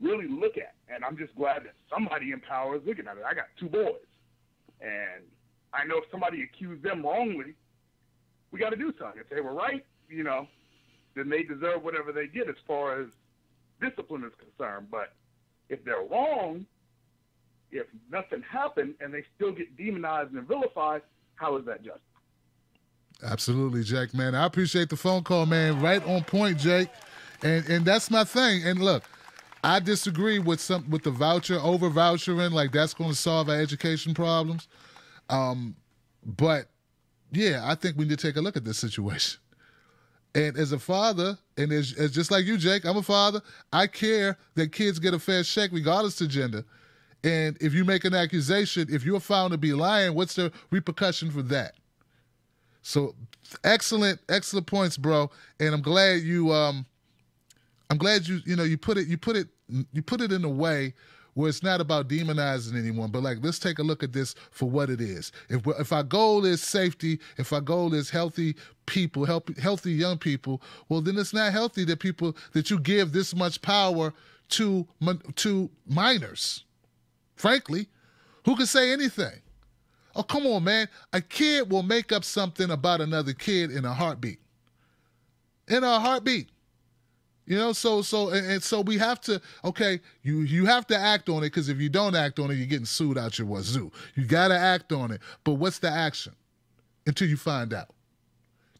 really look at. And I'm just glad that somebody in power is looking at it. I got 2 boys. And I know if somebody accused them wrongly, we got to do something. If they were right, then they deserve whatever they get as far as discipline is concerned. But if they're wrong, if nothing happened and they still get demonized and vilified, how is that just? Absolutely, Jake, man. I appreciate the phone call, man. Right on point, Jake. And that's my thing. And look, I disagree with the voucher, over vouchering, like that's going to solve our education problems. But yeah, I think we need to take a look at this situation. And as a father, and as just like you, Jake, I'm a father. I care that kids get a fair shake regardless of gender. And if you make an accusation, if you're found to be lying, what's the repercussion for that? So excellent points, bro. And I'm glad you put it in a way where it's not about demonizing anyone, but like, let's take a look at this for what it is. If our goal is safety, if our goal is healthy people, healthy young people, well, then it's not healthy that you give this much power to minors. Frankly, who can say anything? Oh, come on, man. A kid will make up something about another kid in a heartbeat. In a heartbeat. You know, so we have to, okay, you have to act on it, because if you don't act on it, you're getting sued out your wazoo. You got to act on it. But what's the action? Until you find out.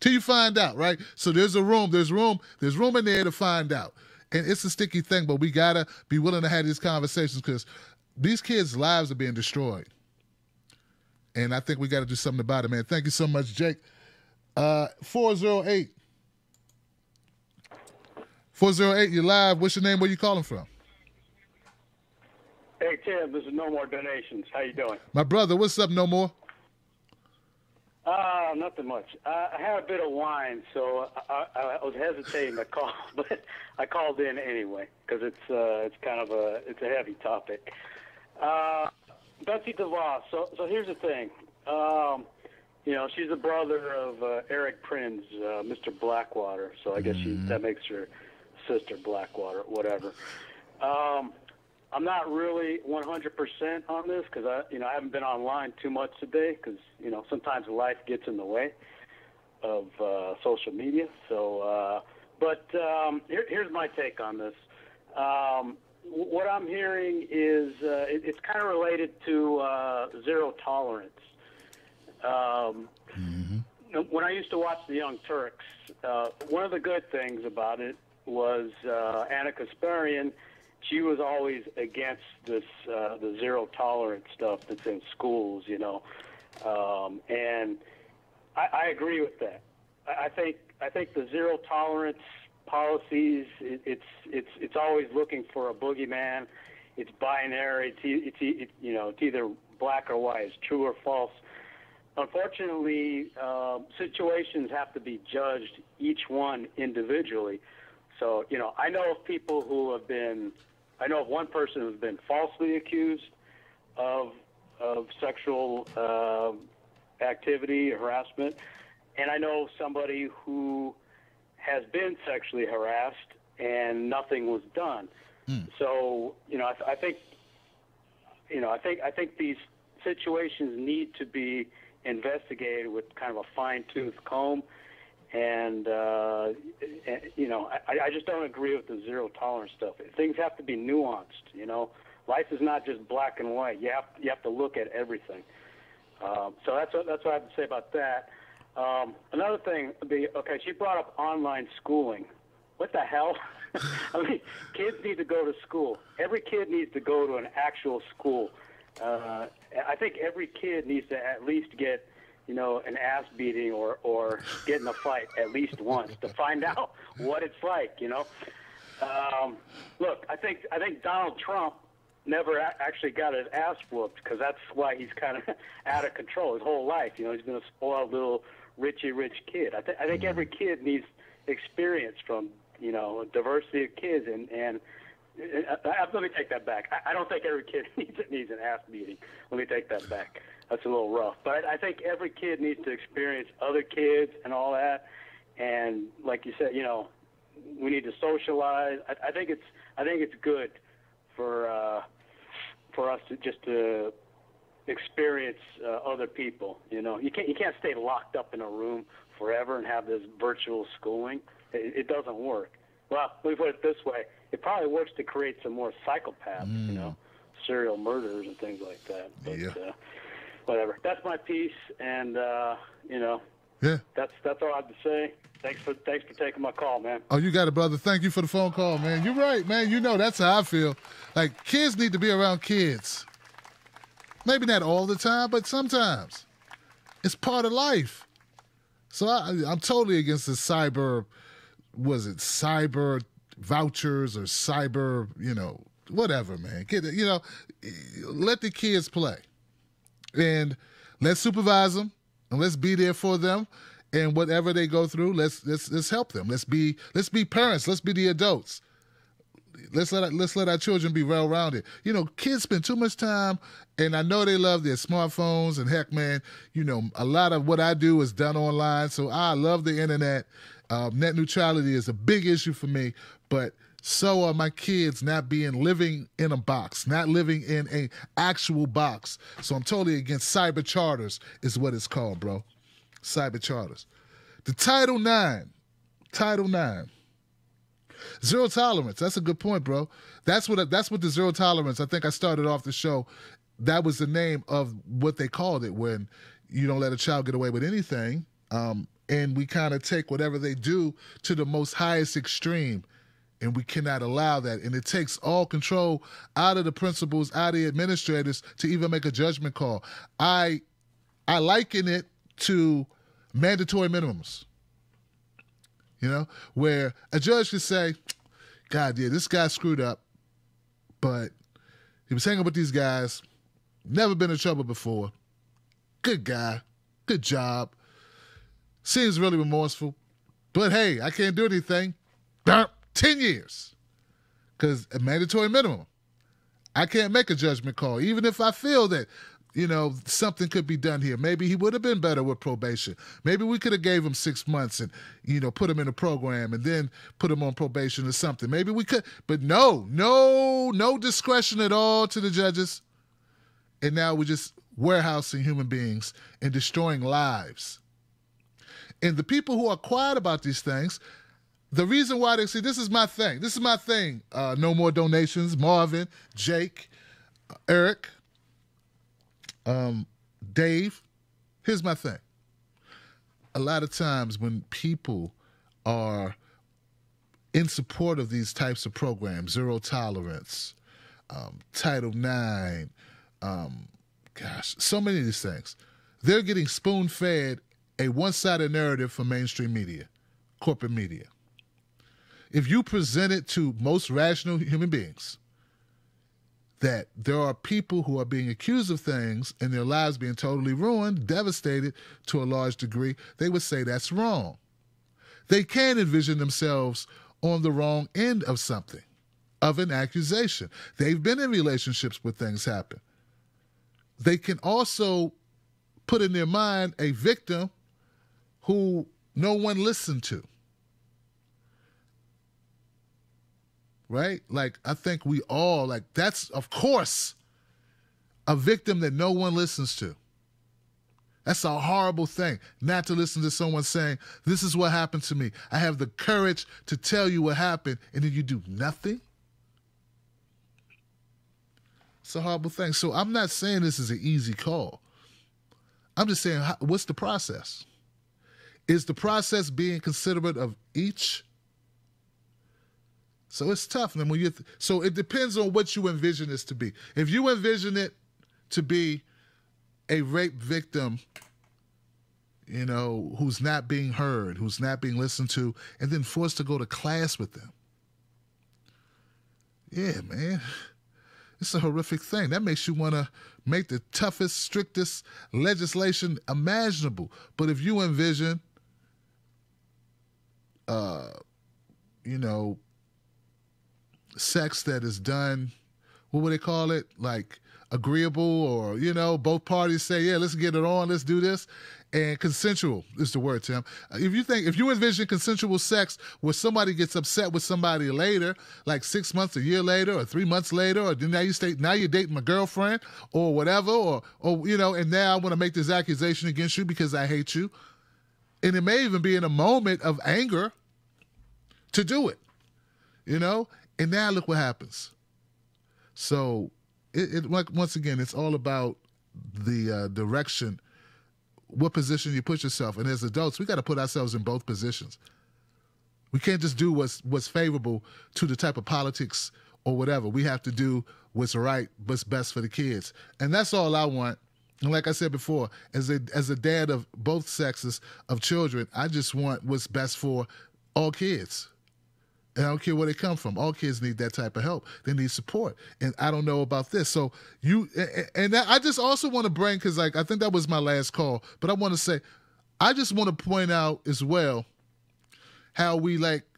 Till you find out, right? So there's room in there to find out. And it's a sticky thing, but we got to be willing to have these conversations, because these kids' lives are being destroyed. And I think we got to do something about it, man. Thank you so much, Jake. 408. 408, you're live. What's your name? Where you calling from? Hey, Tim, this is No More Donations. How you doing? My brother, what's up, No More? Nothing much. I had a bit of wine, so I was hesitating to call, but I called in anyway because it's kind of a heavy topic. Betsy DeVos. So here's the thing. You know, she's the brother of Eric Prinz, Mr. Blackwater. So I guess that makes her sister Blackwater, whatever. I'm not really 100% on this because I haven't been online too much today because sometimes life gets in the way of social media. So, here's my take on this. What I'm hearing is it's kind of related to zero tolerance. When I used to watch the Young Turks, one of the good things about it was Anna Kasparian. She was always against this the zero tolerance stuff that's in schools, and I agree with that. I think the zero tolerance policies it's always looking for a boogeyman. It's binary. It's either black or white. It's true or false. Unfortunately, situations have to be judged each one individually. So, I know of people who have been, I know of one person who's been falsely accused of sexual activity, harassment, and I know somebody who has been sexually harassed and nothing was done. So, I think these situations need to be investigated with kind of a fine-tooth comb. And I just don't agree with the zero tolerance stuff. Things have to be nuanced. Life is not just black and white. You have to look at everything. So that's what I have to say about that. Another thing would be, okay, she brought up online schooling. What the hell? I mean, kids need to go to school. Every kid needs to go to an actual school. I think every kid needs to at least get an ass beating or get in a fight at least once to find out what it's like, Look, I think Donald Trump never actually got his ass whooped because that's why he's kind of out of control his whole life. He's been a spoiled little rich kid. I think every kid needs experience from, a diversity of kids and let me take that back. I don't think every kid needs an ass beating. Let me take that back. That's a little rough. But I think every kid needs to experience other kids and all that. And like you said, we need to socialize. I think it's good for us to experience other people. You can't stay locked up in a room forever and have this virtual schooling. It doesn't work. Well, let me put it this way. It probably works to create some more psychopaths, serial murderers and things like that. But, whatever. That's my piece, and that's all I have to say. Thanks for taking my call, man. Oh, you got it, brother. Thank you for the phone call, man. You're right, man. That's how I feel. Like, kids need to be around kids. Maybe not all the time, but sometimes. It's part of life. So I'm totally against the cyber vouchers or cyber, whatever, man. Let the kids play. And let's supervise them and let's be there for them. And whatever they go through, let's help them. Let's be parents. Let's be the adults. let's let our children be well-rounded. You know, kids spend too much time, and I know they love their smartphones, and heck, man, you know, a lot of what I do is done online, so I love the internet. Net neutrality is a big issue for me, but so are my kids not living in a box, not living in a actual box. So I'm totally against cyber charters is what it's called, bro. Cyber charters. The Title IX. Zero tolerance. That's a good point, bro. That's what the zero tolerance. I think I started off the show. That was the name of what they called it when you don't let a child get away with anything. And we kind of take whatever they do to the most highest extreme. And we cannot allow that. And it takes all control out of the principals, out of the administrators to even make a judgment call. I liken it to mandatory minimums. You know, where a judge could say, God, yeah, this guy screwed up, but he was hanging with these guys, never been in trouble before. Good guy, good job. Seems really remorseful, but hey, I can't do anything. 10 years, because a mandatory minimum. I can't make a judgment call, even if I feel that, you know, something could be done here. Maybe he would have been better with probation. Maybe we could have gave him 6 months and, you know, put him in a program and then put him on probation or something. Maybe we could, but no discretion at all to the judges. And now we're just warehousing human beings and destroying lives. And the people who are quiet about these things, the reason why they see, this is my thing. No more donations. Marvin, Jake, Eric, Dave. Here's my thing. A lot of times when people are in support of these types of programs, zero tolerance, Title IX, so many of these things, they're getting spoon-fed a one-sided narrative from mainstream media, corporate media. If you present it to most rational human beings that there are people who are being accused of things and their lives being totally ruined, devastated to a large degree, they would say that's wrong. They can envision themselves on the wrong end of something, of an accusation. They've been in relationships where things happen. They can also put in their mind a victim who no one listened to. Right? Like, I think we all, like, that's, of course, a victim that no one listens to. That's a horrible thing, not to listen to someone saying, this is what happened to me. I have the courage to tell you what happened, and then you do nothing. It's a horrible thing. So I'm not saying this is an easy call. I'm just saying, what's the process? Is the process being considerate of each? So it's tough. And when so it depends on what you envision this to be. If you envision it to be a rape victim, you know, who's not being heard, who's not being listened to, and then forced to go to class with them. Yeah, man. It's a horrific thing. That makes you want to make the toughest, strictest legislation imaginable. But if you envision, you know, sex that is done, what would they call it? Like agreeable, or, you know, both parties say, yeah, let's get it on, let's do this. And consensual is the word, Tim. If you envision consensual sex where somebody gets upset with somebody later, like 6 months, a year later, or 3 months later, or now you're dating my girlfriend or whatever, or you know, and now I want to make this accusation against you because I hate you. And it may even be in a moment of anger to do it, you know? And now look what happens. So once again, it's all about the direction, what position you put yourself. And as adults, we got to put ourselves in both positions. We can't just do what's favorable to the type of politics or whatever. We have to do what's right, what's best for the kids. And that's all I want. And like I said before, as a dad of both sexes of children, I just want what's best for all kids. And I don't care where they come from. All kids need that type of help. They need support. And I don't know about this. So I just also want to bring, because like I think that was my last call, but I want to say, I just want to point out as well how we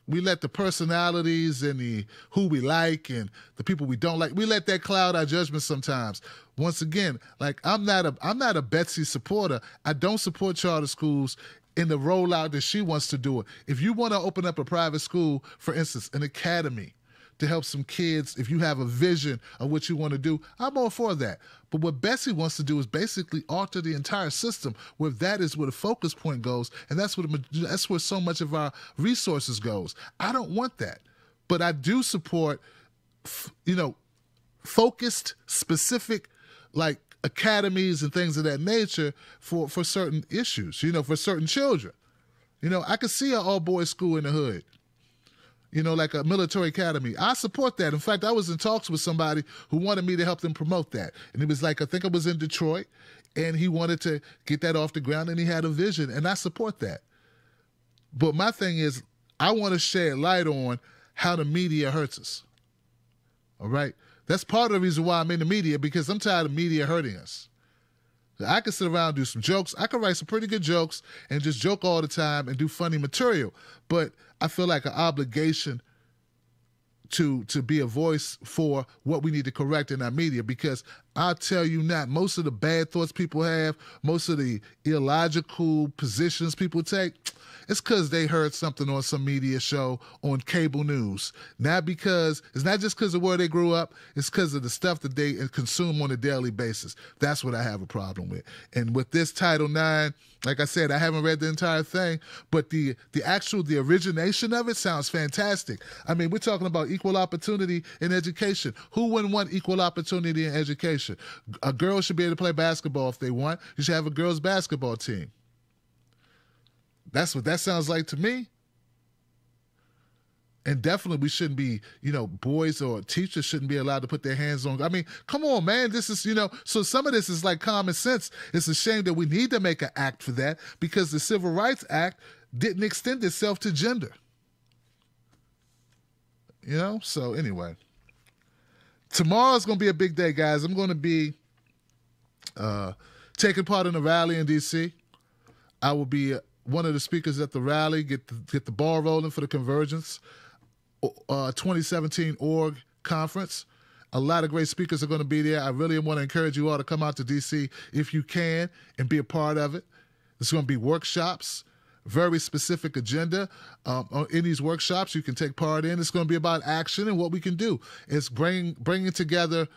we let the personalities and the who we like and the people we don't like, we let that cloud our judgment sometimes. Once again, like I'm not a Betsy supporter. I don't support charter schools in the rollout that she wants to do it. If you want to open up a private school, for instance, an academy to help some kids, if you have a vision of what you want to do, I'm all for that. But what Betsy wants to do is basically alter the entire system, where that is where the focus point goes, and that's where so much of our resources goes. I don't want that. But I do support, focused, specific, like academies and things of that nature for certain issues, for certain children. I could see an all-boys school in the hood, like a military academy. I support that. In fact, I was in talks with somebody who wanted me to help them promote that. And it was like, I think it was in Detroit, and he wanted to get that off the ground, and he had a vision, and I support that. But my thing is, I want to shed light on how the media hurts us. All right? That's part of the reason why I'm in the media, because I'm tired of media hurting us. I can sit around and do some jokes. I can write some pretty good jokes and just joke all the time and do funny material. But I feel like an obligation to be a voice for what we need to correct in our media, because I'll tell you not, most of the bad thoughts people have, most of the illogical positions people take, it's because they heard something on some media show on cable news. It's not just because of where they grew up, it's because of the stuff that they consume on a daily basis. That's what I have a problem with. And with this Title IX, like I said, I haven't read the entire thing, but the origination of it sounds fantastic. I mean, we're talking about equal opportunity in education. Who wouldn't want equal opportunity in education? A girl should be able to play basketball if they want. You should have a girls' basketball team. That's what that sounds like to me. And definitely we shouldn't be, boys or teachers shouldn't be allowed to put their hands on. I mean, come on, man. This is, so some of this is like common sense. It's a shame that we need to make an act for that, because the Civil Rights Act didn't extend itself to gender. So anyway, tomorrow's going to be a big day, guys. I'm going to be taking part in a rally in D.C. I will be one of the speakers at the rally, get the ball rolling for the Convergence 2017 org conference. A lot of great speakers are going to be there. I really want to encourage you all to come out to D.C. if you can and be a part of it. There's going to be workshops, very specific agenda. In these workshops you can take part in. It's going to be about action and what we can do. It's bringing together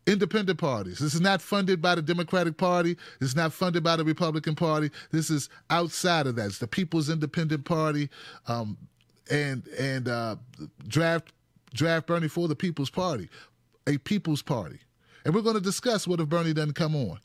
independent parties. This is not funded by the Democratic Party. This is not funded by the Republican Party. This is outside of that. It's the People's Independent Party, and draft Bernie for the People's Party, a People's Party. And we're going to discuss what if Bernie doesn't come on.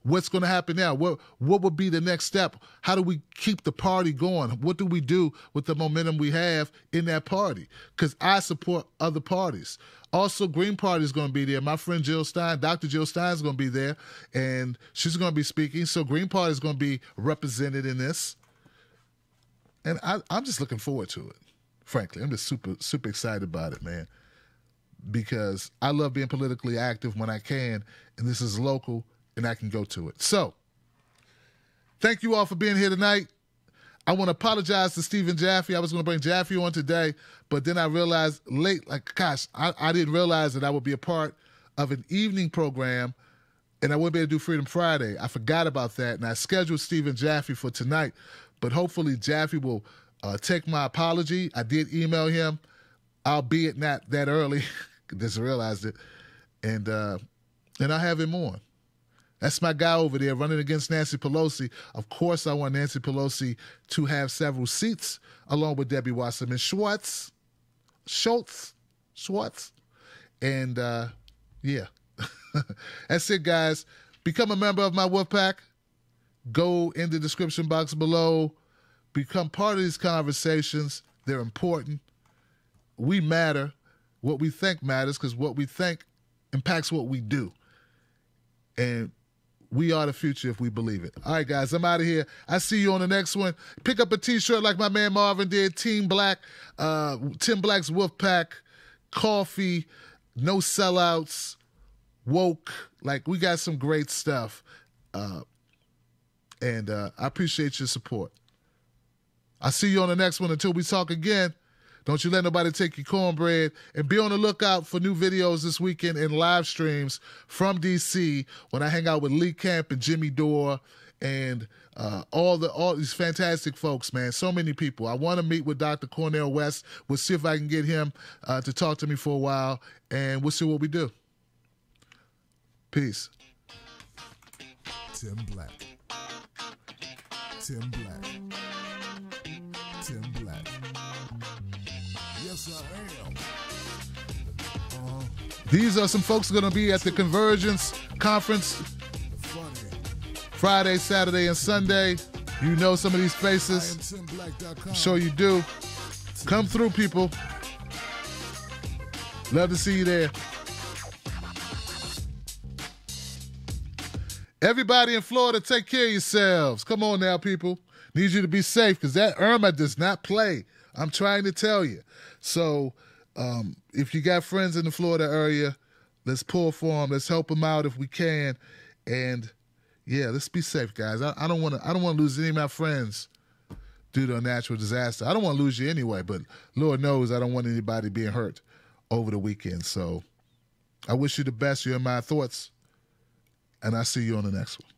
What's going to happen now? What would be the next step? How do we keep the party going? What do we do with the momentum we have in that party? Because I support other parties. Also, Green Party is going to be there. My friend Jill Stein, Dr. Jill Stein, is going to be there, and she's going to be speaking. So Green Party is going to be represented in this. And I'm just looking forward to it, frankly. I'm just super, super excited about it, man, because I love being politically active when I can, and this is local, and I can go to it. So, thank you all for being here tonight. I want to apologize to Stephen Jaffe. I was going to bring Jaffe on today, but then I realized I didn't realize that I would be a part of an evening program, and I wouldn't be able to do Freedom Friday. I forgot about that, and I scheduled Stephen Jaffe for tonight, but hopefully Jaffe will take my apology. I did email him, albeit not that early. Just realized it, and I have him on. That's my guy over there running against Nancy Pelosi. Of course, I want Nancy Pelosi to have several seats along with Debbie Wasserman Schwartz. And, yeah. That's it, guys. Become a member of my Wolfpack. Go in the description box below. Become part of these conversations. They're important. We matter. What we think matters, because what we think impacts what we do. And we are the future if we believe it. All right, guys, I'm out of here. I see you on the next one. Pick up a T-shirt like my man Marvin did. Team Black, Tim Black's Wolfpack, coffee, no sellouts, woke. Like, we got some great stuff. And I appreciate your support. I'll see you on the next one. Until we talk again, Don't you let nobody take your cornbread. And be on the lookout for new videos this weekend and live streams from D.C. when I hang out with Lee Camp and Jimmy Dore and all these fantastic folks, man. So many people. I want to meet with Dr. Cornel West. We'll see if I can get him to talk to me for a while, and we'll see what we do. Peace. Tim Black. Tim Black. Tim Black. Yes, I am. These are some folks going to be at the Convergence Conference Funny. Friday, Saturday, and Sunday. You know some of these faces. IamTimBlack.com. I'm sure you do. Come through, people. Love to see you there. Everybody in Florida, take care of yourselves. Come on now, people. Need you to be safe because that Irma does not play. I'm trying to tell you. So if you got friends in the Florida area, let's pull for them. Let's help them out if we can. And, yeah, let's be safe, guys. I don't want to lose any of my friends due to a natural disaster. I don't want to lose you anyway, but Lord knows I don't want anybody being hurt over the weekend. So I wish you the best. You're in my thoughts. And I'll see you on the next one.